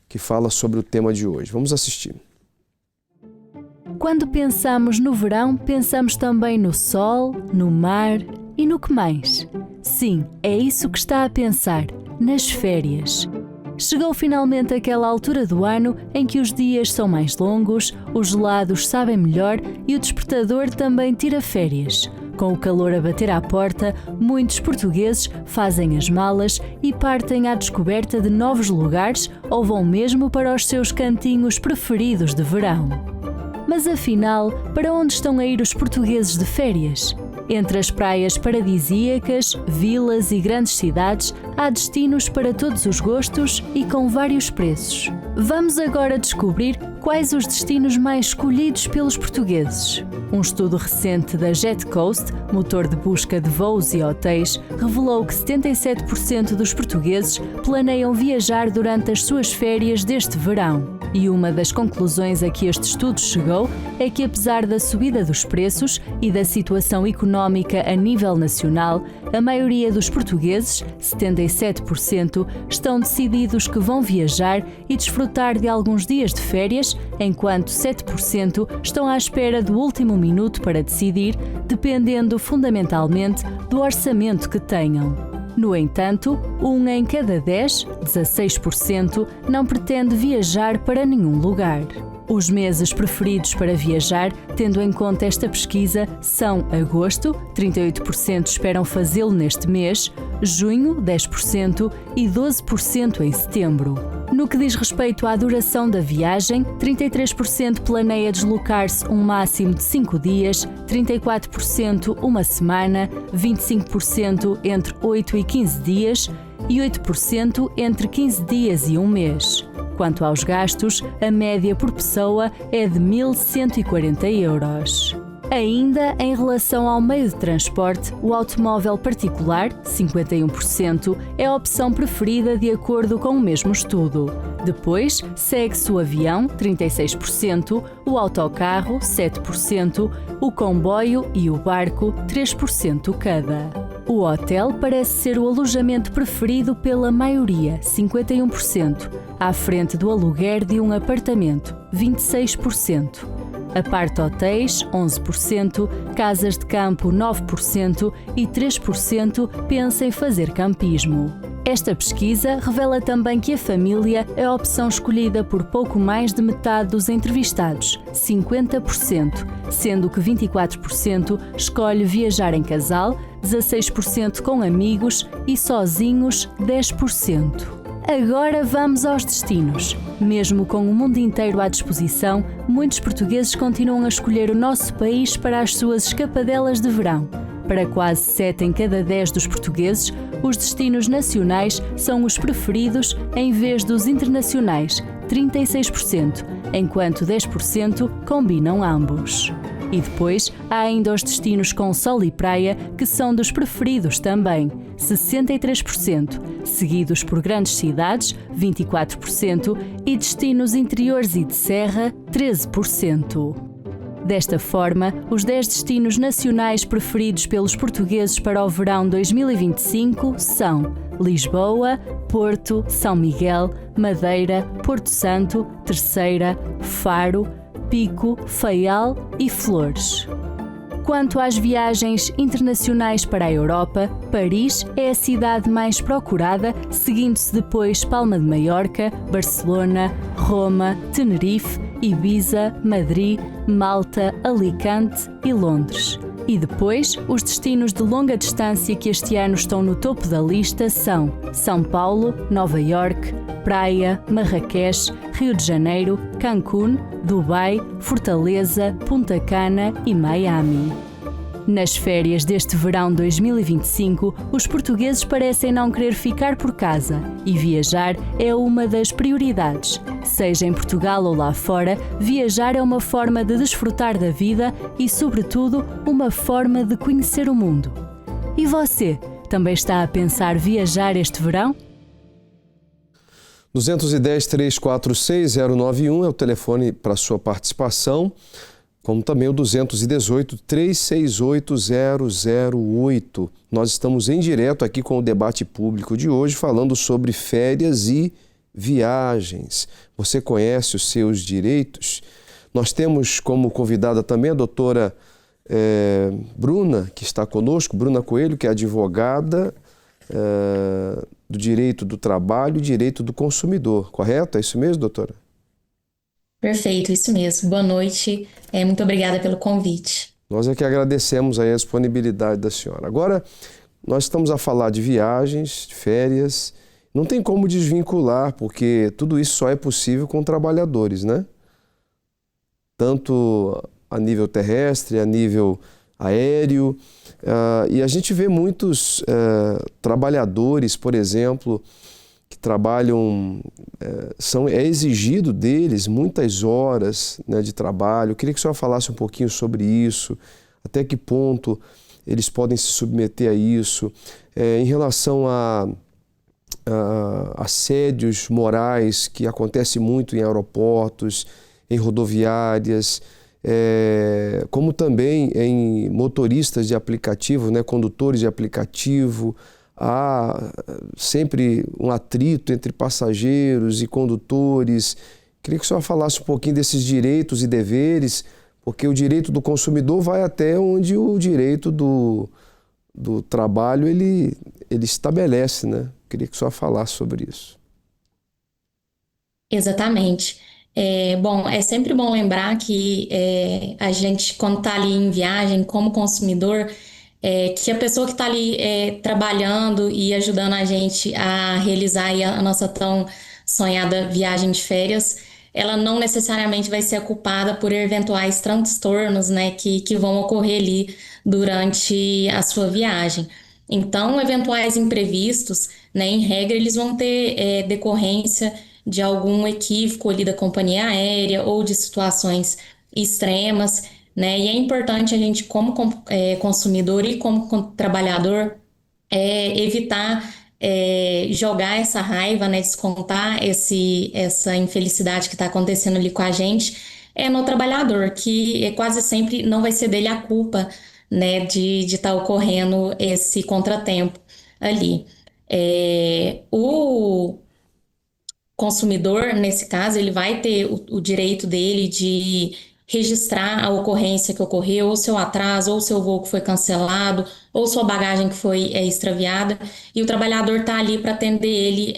que fala sobre o tema de hoje. Vamos assistir. Quando pensamos no verão, pensamos também no sol, no mar e no que mais? Sim, é isso que está a pensar, nas férias. Chegou finalmente aquela altura do ano em que os dias são mais longos, os gelados sabem melhor e o despertador também tira férias. Com o calor a bater à porta, muitos portugueses fazem as malas e partem à descoberta de novos lugares ou vão mesmo para os seus cantinhos preferidos de verão. Mas afinal, para onde estão a ir os portugueses de férias? Entre as praias paradisíacas, vilas e grandes cidades, há destinos para todos os gostos e com vários preços. Vamos agora descobrir quais os destinos mais escolhidos pelos portugueses. Um estudo recente da JetCoast, motor de busca de voos e hotéis, revelou que 77% dos portugueses planeiam viajar durante as suas férias deste verão. E uma das conclusões a que este estudo chegou é que, apesar da subida dos preços e da situação económica a nível nacional, a maioria dos portugueses, 77%, estão decididos que vão viajar e desfrutar de alguns dias de férias, enquanto 7% estão à espera do último minuto para decidir, dependendo fundamentalmente do orçamento que tenham. No entanto, 1 em cada 10, 16%, não pretende viajar para nenhum lugar. Os meses preferidos para viajar, tendo em conta esta pesquisa, são agosto, 38% esperam fazê-lo neste mês, junho, 10% e 12% em setembro. No que diz respeito à duração da viagem, 33% planeia deslocar-se um máximo de 5 dias, 34% uma semana, 25% entre 8 e 15 dias e 8% entre 15 dias e um mês. Quanto aos gastos, a média por pessoa é de 1.140 euros. Ainda em relação ao meio de transporte, o automóvel particular, 51%, é a opção preferida de acordo com o mesmo estudo. Depois, segue-se o avião, 36%, o autocarro, 7%, o comboio e o barco, 3% cada. O hotel parece ser o alojamento preferido pela maioria, 51%, à frente do aluguer de um apartamento, 26%. Apart-hotéis, 11%, casas de campo, 9% e 3% pensa em fazer campismo. Esta pesquisa revela também que a família é a opção escolhida por pouco mais de metade dos entrevistados, 50%, sendo que 24% escolhe viajar em casal, 16% com amigos e sozinhos, 10%. Agora vamos aos destinos. Mesmo com o mundo inteiro à disposição, muitos portugueses continuam a escolher o nosso país para as suas escapadelas de verão. Para quase 7 em cada 10 dos portugueses, os destinos nacionais são os preferidos em vez dos internacionais, 36%, enquanto 10% combinam ambos. E depois há ainda os destinos com sol e praia, que são dos preferidos também, 63%, seguidos por grandes cidades, 24%, e destinos interiores e de serra, 13%. Desta forma, os 10 destinos nacionais preferidos pelos portugueses para o verão 2025 são Lisboa, Porto, São Miguel, Madeira, Porto Santo, Terceira, Faro, Pico, Faial e Flores. Quanto às viagens internacionais para a Europa, Paris é a cidade mais procurada, seguindo-se depois Palma de Maiorca, Barcelona, Roma, Tenerife, Ibiza, Madrid, Malta, Alicante e Londres. E depois, os destinos de longa distância que este ano estão no topo da lista são São Paulo, Nova Iorque, Praia, Marrakech, Rio de Janeiro, Cancún, Dubai, Fortaleza, Punta Cana e Miami. Nas férias deste verão 2025, os portugueses parecem não querer ficar por casa e viajar é uma das prioridades. Seja em Portugal ou lá fora, viajar é uma forma de desfrutar da vida e, sobretudo, uma forma de conhecer o mundo. E você, também está a pensar viajar este verão? 210-346-091 é o telefone para sua participação, como também o 218-368-008. Nós estamos em direto aqui com o debate público de hoje, falando sobre férias e viagens. Você conhece os seus direitos? Nós temos como convidada também a doutora Bruna, que está conosco, Bruna Coelho, que é advogada do direito do trabalho e direito do consumidor, correto? É isso mesmo, doutora? Perfeito, isso mesmo. Boa noite. Muito obrigada pelo convite. Nós é que agradecemos aí a disponibilidade da senhora. Agora, nós estamos a falar de viagens, de férias. Não tem como desvincular, porque tudo isso só é possível com trabalhadores, né? Tanto a nível terrestre, a nível aéreo. E a gente vê muitos trabalhadores, por exemplo, que trabalham, é exigido deles muitas horas, né, de trabalho. Eu queria que o senhor falasse um pouquinho sobre isso, até que ponto eles podem se submeter a isso, em relação a assédios morais que acontecem muito em aeroportos, em rodoviárias, como também em motoristas de aplicativo, né, condutores de aplicativo. Há sempre um atrito entre passageiros e condutores. Queria que o senhor falasse um pouquinho desses direitos e deveres, porque o direito do consumidor vai até onde o direito do trabalho ele estabelece, né? Queria que o senhor falasse sobre isso. Exatamente. Bom, é sempre bom lembrar que a gente, quando está ali em viagem como consumidor, que a pessoa que está ali trabalhando e ajudando a gente a realizar aí a nossa tão sonhada viagem de férias, ela não necessariamente vai ser culpada por eventuais transtornos, né, que vão ocorrer ali durante a sua viagem. Então, eventuais imprevistos, né, em regra, eles vão ter decorrência de algum equívoco ali da companhia aérea ou de situações extremas, né? E é importante a gente, como consumidor e como trabalhador, evitar jogar essa raiva, né? Descontar essa infelicidade que está acontecendo ali com a gente no trabalhador, que quase sempre não vai ser dele a culpa, né? De estar ocorrendo esse contratempo ali. O consumidor, nesse caso, ele vai ter o direito dele de registrar a ocorrência que ocorreu, ou seu atraso, ou seu voo que foi cancelado, ou sua bagagem que foi extraviada, e o trabalhador está ali para atender ele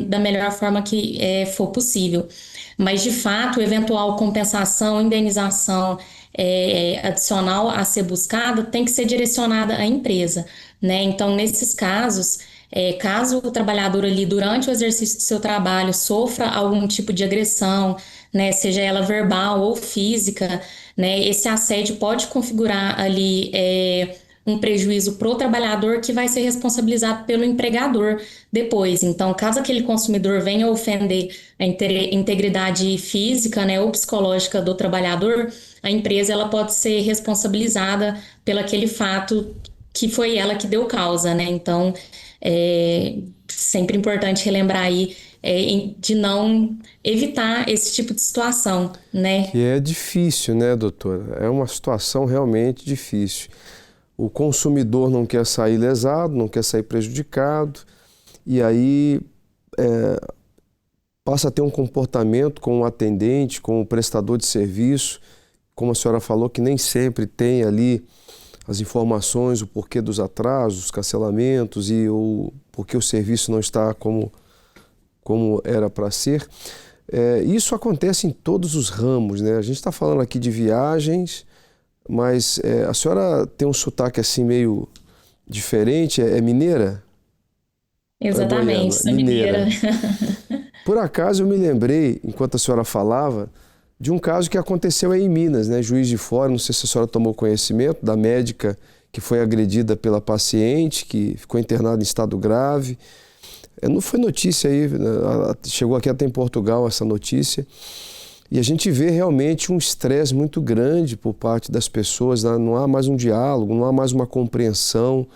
da melhor forma que for possível. Mas, de fato, eventual compensação, indenização adicional a ser buscada tem que ser direcionada à empresa, né? Então, nesses casos, Caso o trabalhador ali, durante o exercício do seu trabalho, sofra algum tipo de agressão, né, seja ela verbal ou física, né, esse assédio pode configurar ali um prejuízo para o trabalhador que vai ser responsabilizado pelo empregador depois. Então, caso aquele consumidor venha ofender a integridade física, né, ou psicológica do trabalhador, a empresa ela pode ser responsabilizada pelo aquele fato que foi ela que deu causa, né? Então, sempre importante relembrar aí de não evitar esse tipo de situação, né? Que é difícil, né, doutora? É uma situação realmente difícil. O consumidor não quer sair lesado, não quer sair prejudicado, e aí passa a ter um comportamento com o atendente, com o prestador de serviço, como a senhora falou, que nem sempre tem ali as informações, o porquê dos atrasos, os cancelamentos e o porquê o serviço não está como era para ser. Isso acontece em todos os ramos, né? A gente está falando aqui de viagens, mas a senhora tem um sotaque assim meio diferente, é mineira? Exatamente, sou mineira. Por acaso eu me lembrei, enquanto a senhora falava, de um caso que aconteceu aí em Minas, né? Juiz de Fora, não sei se a senhora tomou conhecimento, da médica que foi agredida pela paciente, que ficou internada em estado grave. Não foi notícia aí, chegou aqui até em Portugal essa notícia. E a gente vê realmente um estresse muito grande por parte das pessoas, né? Não há mais um diálogo, não há mais uma compreensão.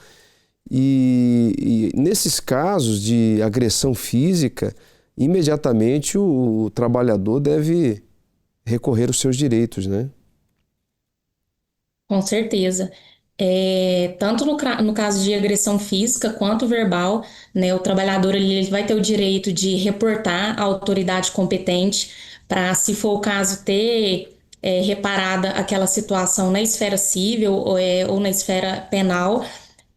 E nesses casos de agressão física, imediatamente o trabalhador deve recorrer aos seus direitos, né? Com certeza. Tanto no caso de agressão física quanto verbal, né, o trabalhador ele vai ter o direito de reportar à autoridade competente para, se for o caso, ter reparada aquela situação na esfera civil ou na esfera penal.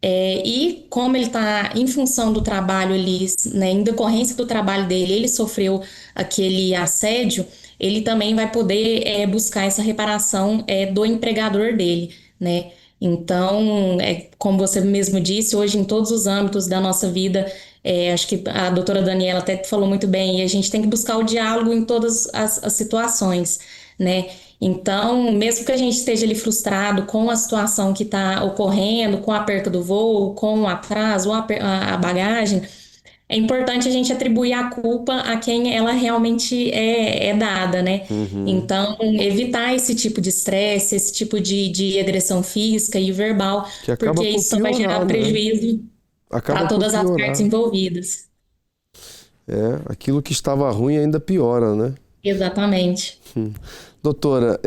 E como ele está em função do trabalho ali, né, em decorrência do trabalho dele, ele sofreu aquele assédio, ele também vai poder buscar essa reparação do empregador dele, né? Então, como você mesmo disse, hoje em todos os âmbitos da nossa vida, acho que a doutora Daniela até falou muito bem, e a gente tem que buscar o diálogo em todas as situações, né? Então, mesmo que a gente esteja ali frustrado com a situação que está ocorrendo, com a perca do voo, com o atraso, a bagagem, é importante a gente atribuir a culpa a quem ela realmente é dada, né? Então, evitar esse tipo de estresse, esse tipo de agressão física e verbal, porque isso só vai gerar prejuízo para todas as partes envolvidas. Aquilo que estava ruim ainda piora, né? Exatamente. Doutora,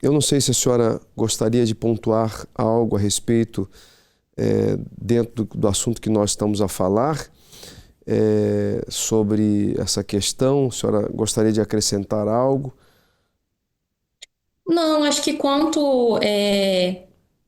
eu não sei se a senhora gostaria de pontuar algo a respeito dentro do assunto que nós estamos a falar, sobre essa questão. A senhora gostaria de acrescentar algo? Não, acho que quanto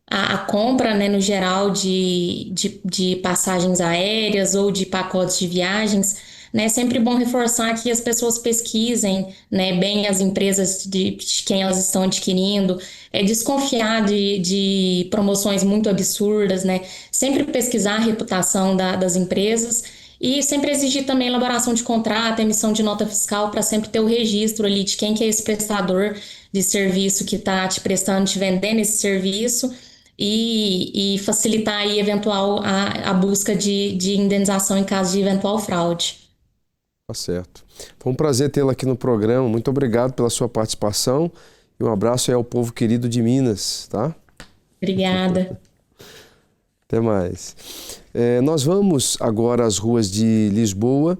a compra, né, no geral, de passagens aéreas ou de pacotes de viagens, né, é sempre bom reforçar que as pessoas pesquisem, né, bem as empresas de quem elas estão adquirindo, desconfiar de promoções muito absurdas, né, sempre pesquisar a reputação das empresas e sempre exigir também elaboração de contrato, emissão de nota fiscal, para sempre ter o registro ali de quem que é esse prestador de serviço que está te prestando, te vendendo esse serviço, e facilitar aí a busca de indenização em caso de eventual fraude. Tá certo. Foi um prazer tê-la aqui no programa. Muito obrigado pela sua participação e um abraço aí ao povo querido de Minas, tá? Obrigada. Até mais. Nós vamos agora às ruas de Lisboa.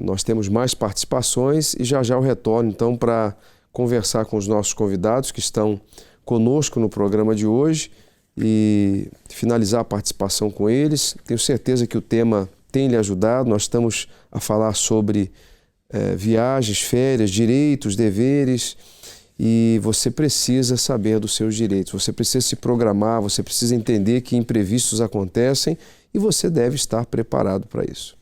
Nós temos mais participações e já eu retorno então para conversar com os nossos convidados que estão conosco no programa de hoje e finalizar a participação com eles. Tenho certeza que o tema tem lhe ajudado. Nós estamos a falar sobre viagens, férias, direitos, deveres, e você precisa saber dos seus direitos, você precisa se programar, você precisa entender que imprevistos acontecem e você deve estar preparado para isso.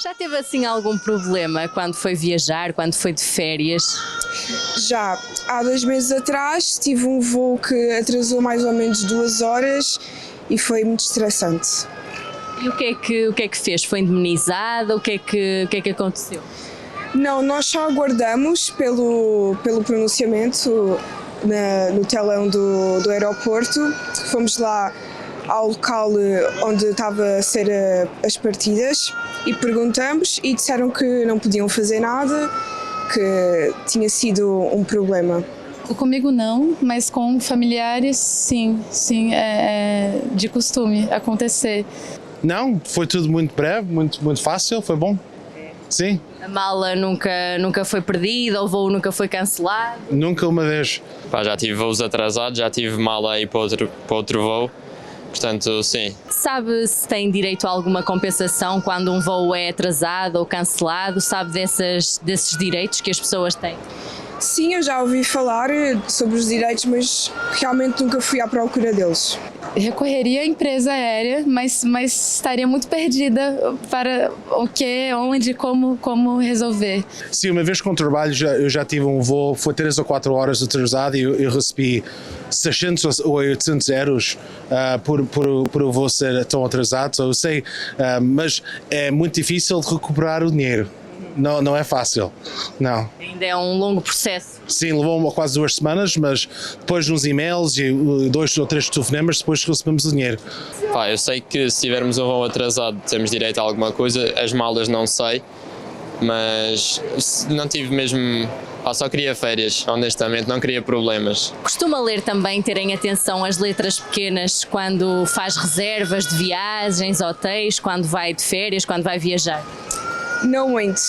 Já teve assim algum problema quando foi viajar, quando foi de férias? Já. Há 2 meses atrás tive um voo que atrasou mais ou menos 2 horas e foi muito estressante. E o que é que fez? Foi indemnizada? O que é que aconteceu? Não, nós só aguardamos pelo pronunciamento no telão do aeroporto. Fomos lá ao local onde estava a ser as partidas e perguntamos e disseram que não podiam fazer nada, que tinha sido um problema. Comigo não, mas com familiares sim, é de costume acontecer. Não, foi tudo muito breve, muito fácil, foi bom. Sim. A mala nunca foi perdida, o voo nunca foi cancelado? Nunca uma vez. Já tive voos atrasados, já tive mala aí para outro voo, portanto sim. Sabe se tem direito a alguma compensação quando um voo é atrasado ou cancelado? Sabe desses direitos que as pessoas têm? Sim, eu já ouvi falar sobre os direitos, mas realmente nunca fui à procura deles. Recorreria à empresa aérea, mas estaria muito perdida para o que, onde, como resolver. Sim, uma vez com o trabalho eu já tive um voo, foi 3 ou 4 horas atrasado e eu recebi 600 ou 800 euros por o voo ser tão atrasado, eu sei, mas é muito difícil de recuperar o dinheiro. Não é fácil, não. Ainda é um longo processo. Sim, levou quase 2 semanas, mas depois nos e-mails e 2 ou 3 telefonemas, depois recebemos o dinheiro. Eu sei que se tivermos um voo atrasado temos direito a alguma coisa, as malas não sei, mas não tive mesmo... só queria férias, honestamente, não queria problemas. Costuma ler também, terem atenção às letras pequenas quando faz reservas de viagens, hotéis, quando vai de férias, quando vai viajar? Não muito.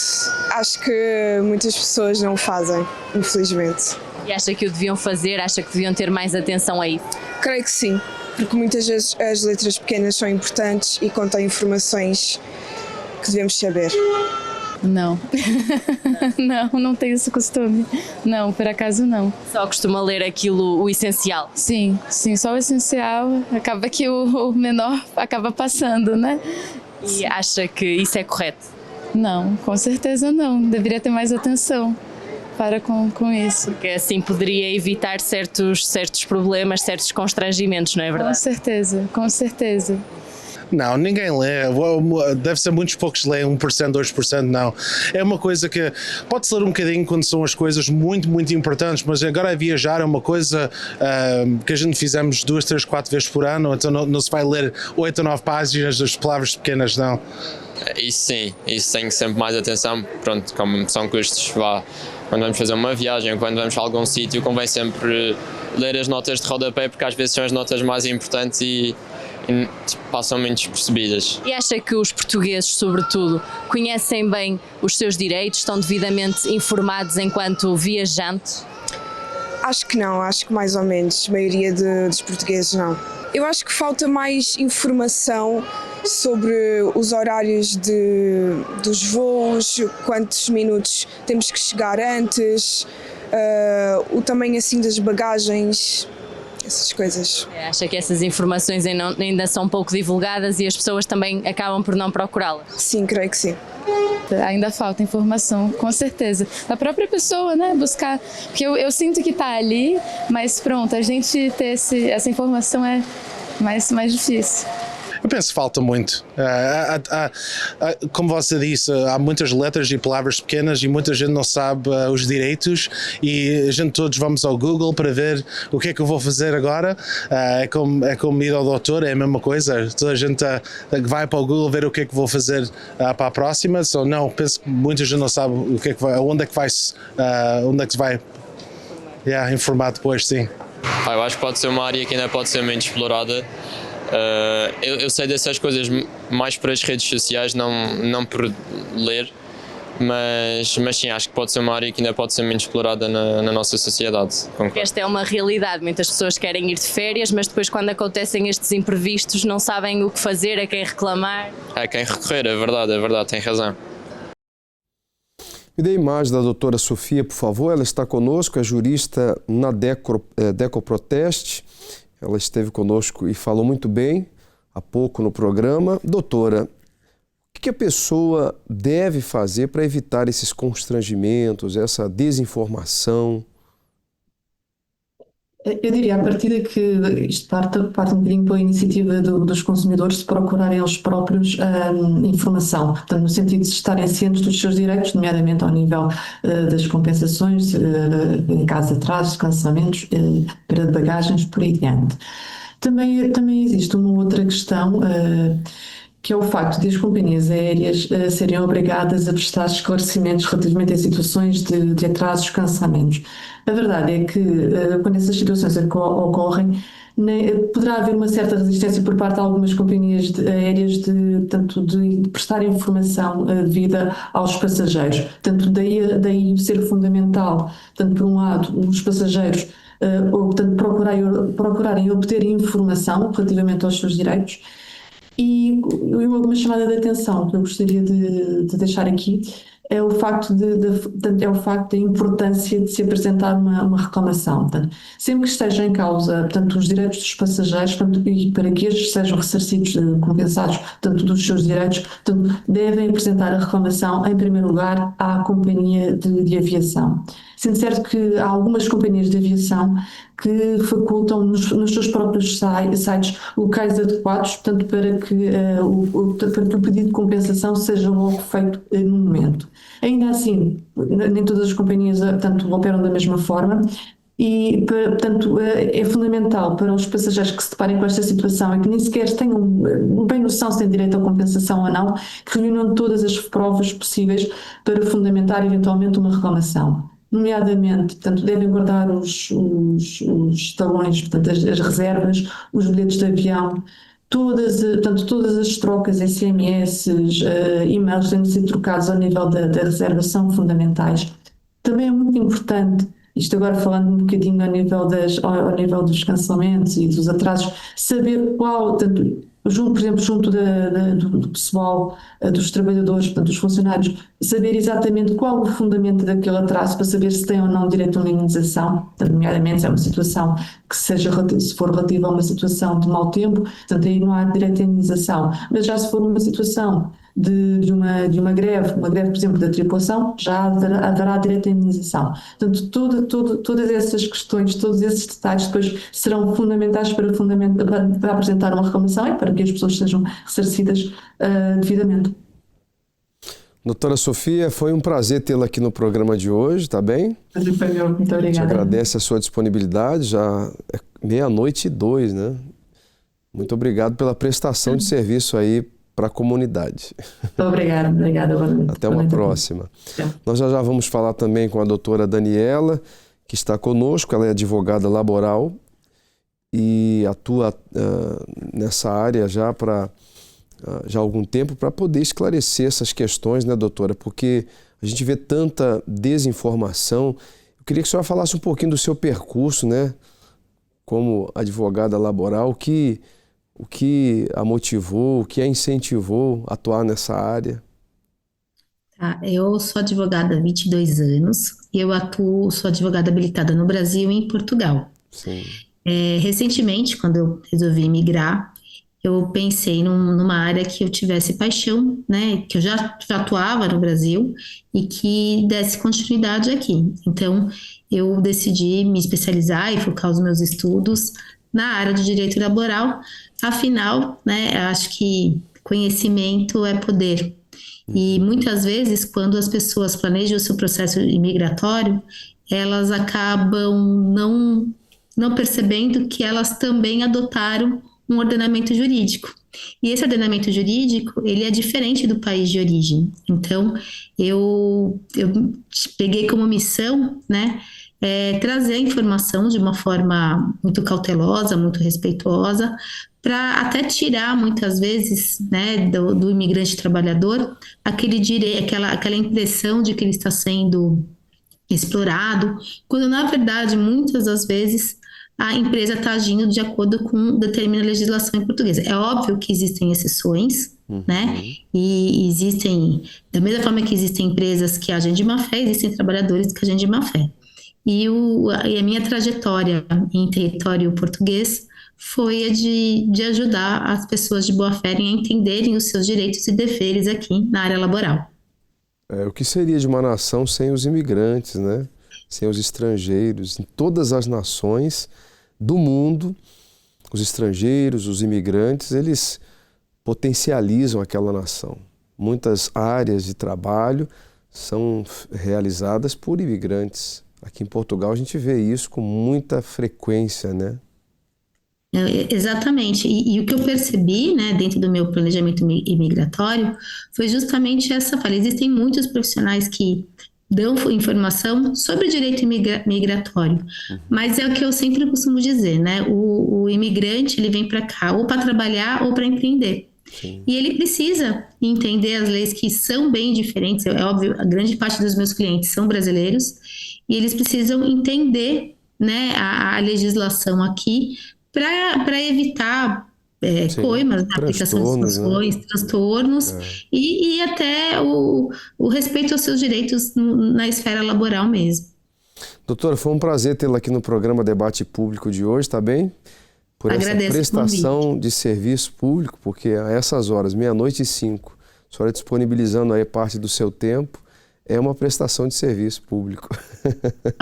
Acho que muitas pessoas não o fazem, infelizmente. E acha que o deviam fazer? Acha que deviam ter mais atenção a isso? Creio que sim, porque muitas vezes as letras pequenas são importantes e contêm informações que devemos saber. Não. não tenho esse costume. Não, por acaso não. Só costuma ler aquilo, o essencial? Sim, só o essencial. Acaba que o menor acaba passando, né? E acha que isso é correto? Não, com certeza não. Deveria ter mais atenção para com isso. Porque assim poderia evitar certos problemas, certos constrangimentos, não é verdade? Com certeza. Não, ninguém lê, deve ser muitos poucos leem, 1%, 2%, não. É uma coisa que pode-se ler um bocadinho quando são as coisas muito importantes, mas agora viajar é uma coisa que a gente fizemos 2, 3, 4 vezes por ano, então não se vai ler 8 ou 9 páginas das palavras pequenas, não. Isso sim, isso tem sempre mais atenção, pronto, como são custos, quando vamos fazer uma viagem, quando vamos a algum sítio, convém sempre ler as notas de rodapé, porque às vezes são as notas mais importantes e passam menos despercebidas. E acha que os portugueses, sobretudo, conhecem bem os seus direitos, estão devidamente informados enquanto viajantes? Acho que não, acho que mais ou menos, a maioria dos portugueses não. Eu acho que falta mais informação sobre os horários dos voos, quantos minutos temos que chegar antes, o tamanho assim das bagagens, essas coisas. Acha que essas informações ainda são pouco divulgadas e as pessoas também acabam por não procurá-las? Sim, creio que sim. Ainda falta informação, com certeza. Da própria pessoa, né? Buscar. Porque eu sinto que está ali, mas pronto, a gente ter essa informação é mais difícil. Eu penso que falta muito. Como você disse, há muitas letras e palavras pequenas e muita gente não sabe os direitos e a gente todos vamos ao Google para ver o que é que eu vou fazer agora. É como ir ao doutor, é a mesma coisa. Toda a gente vai para o Google ver o que é que vou fazer para a próxima. Não, penso que muita gente não sabe o que é que vai, onde é que se vai informar depois, sim. Eu acho que pode ser uma área que ainda pode ser menos explorada. Eu sei dessas coisas mais por as redes sociais, não por ler, mas sim, acho que pode ser uma área que ainda pode ser menos explorada na nossa sociedade. Porque esta é uma realidade, muitas pessoas querem ir de férias, mas depois quando acontecem estes imprevistos não sabem o que fazer, a quem reclamar. A quem recorrer, é verdade, tem razão. Me dê a imagem da doutora Sofia, por favor, ela está conosco, é jurista na Decoproteste. Ela esteve conosco e falou muito bem há pouco no programa. Doutora, o que a pessoa deve fazer para evitar esses constrangimentos, essa desinformação? Eu diria, a partir de que isto parte um bocadinho pela iniciativa dos consumidores de procurarem eles próprios informação, portanto, no sentido de estarem cientes dos seus direitos, nomeadamente ao nível das compensações, em caso de atrasos, cancelamentos, perda de bagagens, por aí adiante. Também existe uma outra questão, que é o facto de as companhias aéreas serem obrigadas a prestar esclarecimentos relativamente a situações de atrasos, cancelamentos. A verdade é que quando essas situações ocorrem, poderá haver uma certa resistência por parte de algumas companhias aéreas de prestar informação devida aos passageiros. Portanto, daí ser fundamental, tanto por um lado, os passageiros portanto, procurarem obter informação relativamente aos seus direitos. E uma chamada de atenção que eu gostaria de deixar aqui é o facto da importância de se apresentar uma reclamação. Portanto, sempre que esteja em causa, portanto, os direitos dos passageiros, portanto, e para que estes sejam ressarcidos, compensados, portanto, dos seus direitos, portanto, devem apresentar a reclamação, em primeiro lugar, à companhia de aviação. Sendo certo que há algumas companhias de aviação que facultam nos seus próprios sites locais adequados, portanto, para que o pedido de compensação seja logo feito no momento. Ainda assim, nem todas as companhias, portanto, operam da mesma forma. E, portanto, é fundamental para os passageiros que se deparem com esta situação e que nem sequer tenham bem noção se têm direito à compensação ou não, que reúnam todas as provas possíveis para fundamentar eventualmente uma reclamação. Nomeadamente, portanto, devem guardar os talões, portanto, as reservas, os bilhetes de avião, todas as trocas, SMS, e-mails têm de ser trocados ao nível da reserva são fundamentais. Também é muito importante, isto agora falando um bocadinho ao nível dos cancelamentos e dos atrasos, saber qual, por exemplo, junto do pessoal, dos trabalhadores, portanto, dos funcionários, saber exatamente qual o fundamento daquele atraso para saber se tem ou não direito a uma indenização, portanto, nomeadamente se é uma situação que se for relativa a uma situação de mau tempo, portanto, aí não há direito a indenização, mas já se for uma situação de uma greve, por exemplo, da tripulação, já haverá direito à indenização. Portanto, todas essas questões, todos esses detalhes depois serão fundamentais para apresentar uma reclamação e para que as pessoas sejam ressarcidas devidamente. Doutora Sofia, foi um prazer tê-la aqui no programa de hoje, tá bem? Muito obrigada. A gente agradece a sua disponibilidade, já é 00:02, né? Muito obrigado pela prestação de serviço aí para a comunidade. Obrigada. Até uma próxima. Nós já vamos falar também com a doutora Daniela, que está conosco, ela é advogada laboral e atua nessa área já há algum tempo para poder esclarecer essas questões, né, doutora? Porque a gente vê tanta desinformação. Eu queria que a senhora falasse um pouquinho do seu percurso, né, como advogada laboral, o que a motivou, o que a incentivou a atuar nessa área? Eu sou advogada há 22 anos e eu sou advogada habilitada no Brasil e em Portugal. Sim. Recentemente, quando eu resolvi migrar, eu pensei numa área que eu tivesse paixão, né, que eu já atuava no Brasil e que desse continuidade aqui. Então, eu decidi me especializar e focar os meus estudos na área de direito laboral. Afinal, né, acho que conhecimento é poder. E muitas vezes, quando as pessoas planejam o seu processo imigratório, elas acabam não percebendo que elas também adotaram um ordenamento jurídico. E esse ordenamento jurídico, ele é diferente do país de origem. Então, eu peguei como missão, né, trazer a informação de uma forma muito cautelosa, muito respeitosa, para até tirar, muitas vezes, né, do imigrante trabalhador, aquela impressão de que ele está sendo explorado, quando, na verdade, muitas das vezes, a empresa está agindo de acordo com determinada legislação em português. É óbvio que existem exceções, né? E existem, da mesma forma que existem empresas que agem de má fé, existem trabalhadores que agem de má fé. E a minha trajetória em território português foi a de ajudar as pessoas de boa fé a entenderem os seus direitos e deveres aqui na área laboral. O que seria de uma nação sem os imigrantes, né? Sem os estrangeiros? Em todas as nações, do mundo, os estrangeiros, os imigrantes, eles potencializam aquela nação. Muitas áreas de trabalho são realizadas por imigrantes. Aqui em Portugal a gente vê isso com muita frequência, né? Exatamente. E o que eu percebi, né, dentro do meu planejamento imigratório foi justamente essa falha. Existem muitos profissionais que dão informação sobre o direito migratório, mas é o que eu sempre costumo dizer, né? O imigrante, ele vem para cá ou para trabalhar ou para empreender. Sim. E ele precisa entender as leis que são bem diferentes. É óbvio, a grande parte dos meus clientes são brasileiros e eles precisam entender, né, a legislação aqui para evitar coimas na aplicação das sanções, né? Transtornos e até o respeito aos seus direitos na esfera laboral mesmo. Doutora, foi um prazer tê-la aqui no programa Debate Público de hoje, tá bem? Por Agradeço essa prestação de serviço público, porque a essas horas, 00:05, a senhora disponibilizando aí parte do seu tempo, é uma prestação de serviço público.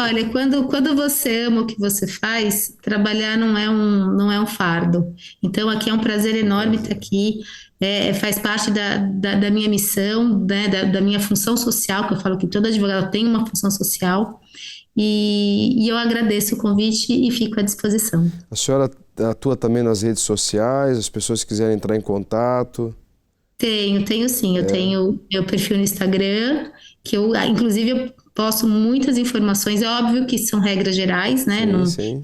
Olha, quando você ama o que você faz, trabalhar não é um fardo. Então, aqui é um prazer enorme estar aqui. Faz parte da minha missão, né, da minha função social, que eu falo que todo advogado tem uma função social. E eu agradeço o convite e fico à disposição. A senhora atua também nas redes sociais, as pessoas que quiserem entrar em contato? Tenho sim. Eu tenho meu perfil no Instagram, que inclusive eu posto muitas informações. É óbvio que são regras gerais, né? Sim.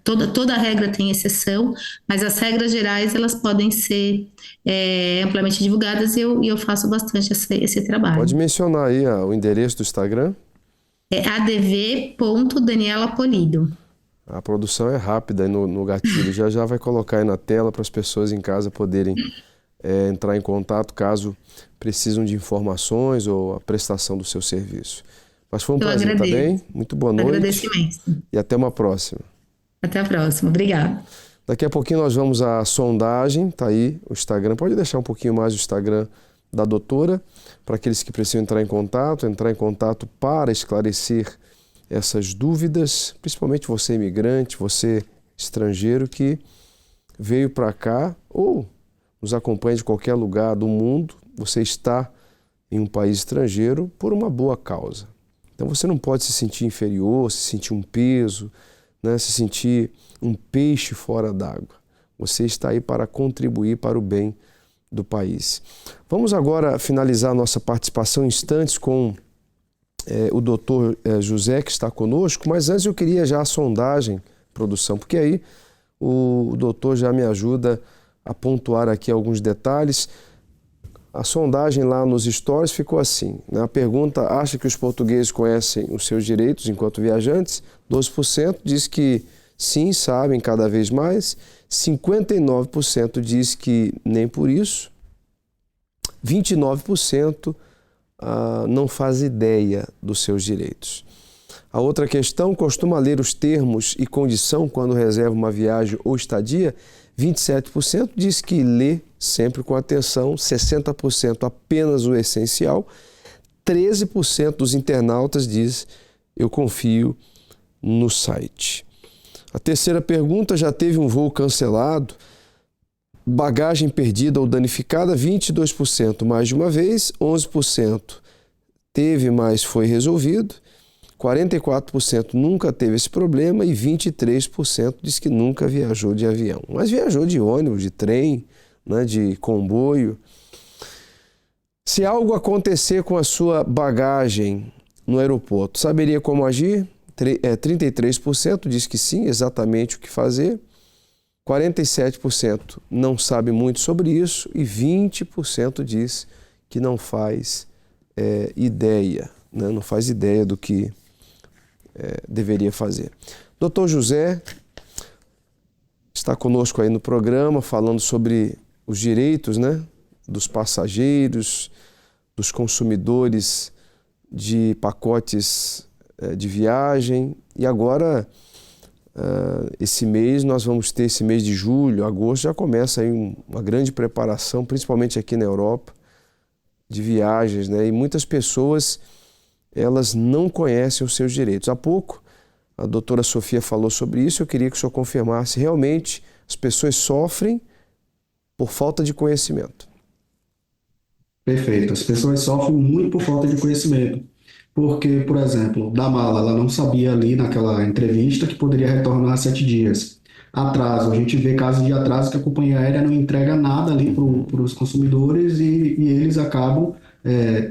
Toda regra tem exceção, mas as regras gerais, elas podem ser amplamente divulgadas e eu faço bastante esse trabalho. Pode mencionar aí o endereço do Instagram? É adv.danielapolido. A produção é rápida aí no gatilho. Já vai colocar aí na tela para as pessoas em casa poderem entrar em contato caso precisam de informações ou a prestação do seu serviço. Mas foi um prazer, tá bem? Muito boa noite. Agradeço imenso. E até uma próxima. Até a próxima. Obrigada. Daqui a pouquinho nós vamos à sondagem, tá aí o Instagram. Pode deixar um pouquinho mais o Instagram da doutora, para aqueles que precisam entrar em contato para esclarecer essas dúvidas, principalmente você imigrante, você estrangeiro que veio para cá ou nos acompanha de qualquer lugar do mundo, você está em um país estrangeiro por uma boa causa. Então você não pode se sentir inferior, se sentir um peso, né, se sentir um peixe fora d'água. Você está aí para contribuir para o bem do país. Vamos agora finalizar nossa participação em instantes com o doutor José, que está conosco, mas antes eu queria já a sondagem, produção, porque aí o doutor já me ajuda a pontuar aqui alguns detalhes. A sondagem lá nos stories ficou assim, né? A pergunta: acha que os portugueses conhecem os seus direitos enquanto viajantes? 12% diz que sim, sabem cada vez mais. 59% diz que nem por isso. 29% não faz ideia dos seus direitos. A outra questão: costuma ler os termos e condição quando reserva uma viagem ou estadia? 27% diz que lê sempre com atenção, 60% apenas o essencial, 13% dos internautas diz: eu confio no site. A terceira pergunta: já teve um voo cancelado, bagagem perdida ou danificada? 22% mais de uma vez, 11% teve, mas foi resolvido, 44% nunca teve esse problema e 23% diz que nunca viajou de avião. Mas viajou de ônibus, de trem, né, de comboio. Se algo acontecer com a sua bagagem no aeroporto, saberia como agir? 33% diz que sim, exatamente o que fazer. 47% não sabe muito sobre isso e 20% diz que não faz ideia, né? Não faz ideia do que deveria fazer. Dr. José está conosco aí no programa falando sobre os direitos, né, dos passageiros, dos consumidores de pacotes de viagem. E agora, esse mês, nós vamos ter esse mês de julho, agosto, já começa aí uma grande preparação, principalmente aqui na Europa, de viagens, né? E muitas pessoas, elas não conhecem os seus direitos. Há pouco, A doutora Sofia falou sobre isso, eu queria que o senhor confirmasse. Realmente, as pessoas sofrem por falta de conhecimento. Perfeito. As pessoas sofrem muito por falta de conhecimento. Porque, por exemplo, da mala, ela não sabia ali naquela entrevista que poderia retornar 7 dias. Atraso, a gente vê casos de atraso que a companhia aérea não entrega nada ali para os consumidores e eles acabam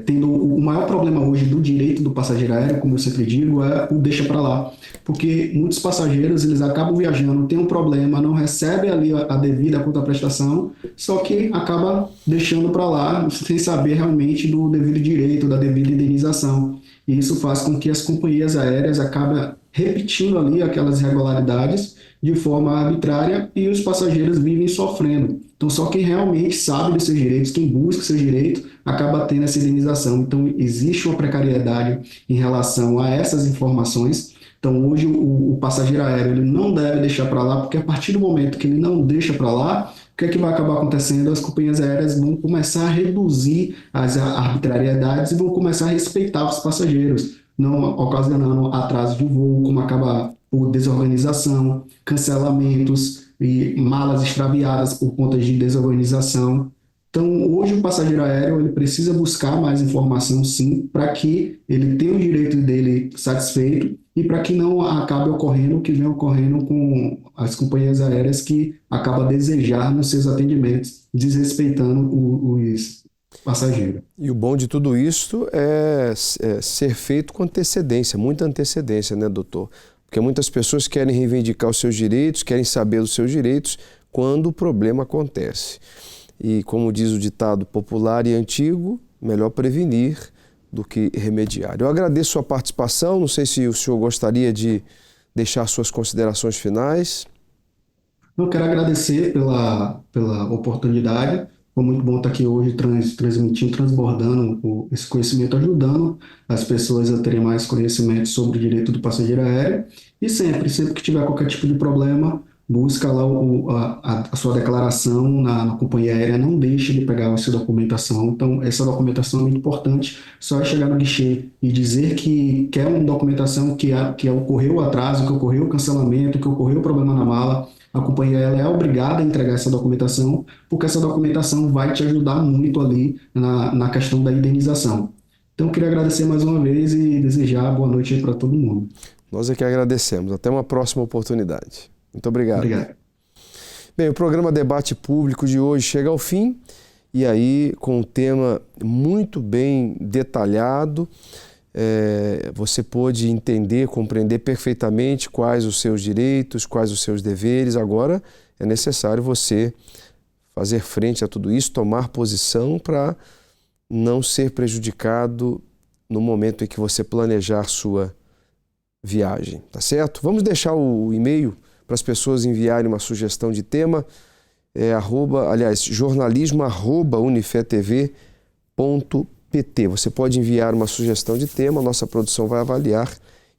tendo o maior problema hoje do direito do passageiro aéreo, como eu sempre digo, é o deixa para lá. Porque muitos passageiros, eles acabam viajando, tem um problema, não recebem ali a devida contraprestação, só que acaba deixando para lá sem saber realmente do devido direito, da devida indenização. E isso faz com que as companhias aéreas acabem repetindo ali aquelas irregularidades de forma arbitrária e os passageiros vivem sofrendo. Então, só quem realmente sabe dos seus direitos, quem busca seus direitos, acaba tendo essa indenização. Então, existe uma precariedade em relação a essas informações. Então, hoje, o passageiro aéreo ele não deve deixar para lá, porque a partir do momento que ele não deixa para lá, o que é que vai acabar acontecendo? As companhias aéreas vão começar a reduzir as arbitrariedades e vão começar a respeitar os passageiros, não ocasionando atraso de voo, como acaba por desorganização, cancelamentos e malas extraviadas por conta de desorganização. Então, hoje o passageiro aéreo ele precisa buscar mais informação, sim, para que ele tenha o direito dele satisfeito e para que não acabe ocorrendo o que vem ocorrendo com as companhias aéreas que acabam desejando nos seus atendimentos, desrespeitando os passageiros. E o bom de tudo isso é ser feito com antecedência, muita antecedência, né, doutor? Porque muitas pessoas querem reivindicar os seus direitos, querem saber dos seus direitos quando o problema acontece. E como diz o ditado popular e antigo, melhor prevenir do que remediar. Eu agradeço a sua participação, não sei se o senhor gostaria de deixar suas considerações finais. Eu quero agradecer pela oportunidade. Foi muito bom estar aqui hoje transmitindo, transbordando esse conhecimento, ajudando as pessoas a terem mais conhecimento sobre o direito do passageiro aéreo. E sempre que tiver qualquer tipo de problema, busca lá a sua declaração na companhia aérea, não deixe de pegar essa documentação. Então, essa documentação é muito importante. Só é chegar no guichê e dizer que quer uma documentação que ocorreu o atraso, que ocorreu o cancelamento, que ocorreu o problema na mala. A companhia ela é obrigada a entregar essa documentação, porque essa documentação vai te ajudar muito ali na questão da indenização. Então, eu queria agradecer mais uma vez e desejar boa noite aí para todo mundo. Nós é que agradecemos. Até uma próxima oportunidade. Muito obrigado. Obrigado. Bem, o programa Debate Público de hoje chega ao fim e aí com um tema muito bem detalhado. Você pôde entender, compreender perfeitamente quais os seus direitos, quais os seus deveres. Agora é necessário você fazer frente a tudo isso, tomar posição para não ser prejudicado no momento em que você planejar sua viagem, tá certo? Vamos deixar o e-mail para as pessoas enviarem uma sugestão de tema, jornalismo@unifetv.pt. Você pode enviar uma sugestão de tema, a nossa produção vai avaliar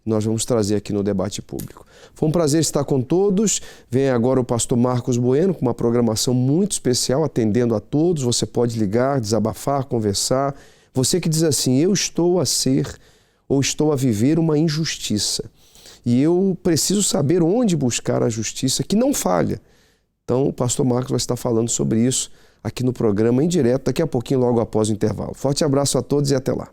e nós vamos trazer aqui no Debate Público. Foi um prazer estar com todos. Vem agora o pastor Marcos Bueno com uma programação muito especial, atendendo a todos. Você pode ligar, desabafar, conversar. Você que diz assim, eu estou a ser ou estou a viver uma injustiça. E eu preciso saber onde buscar a justiça que não falha. Então, o pastor Marcos vai estar falando sobre isso aqui no programa em direto, daqui a pouquinho, logo após o intervalo. Forte abraço a todos e até lá.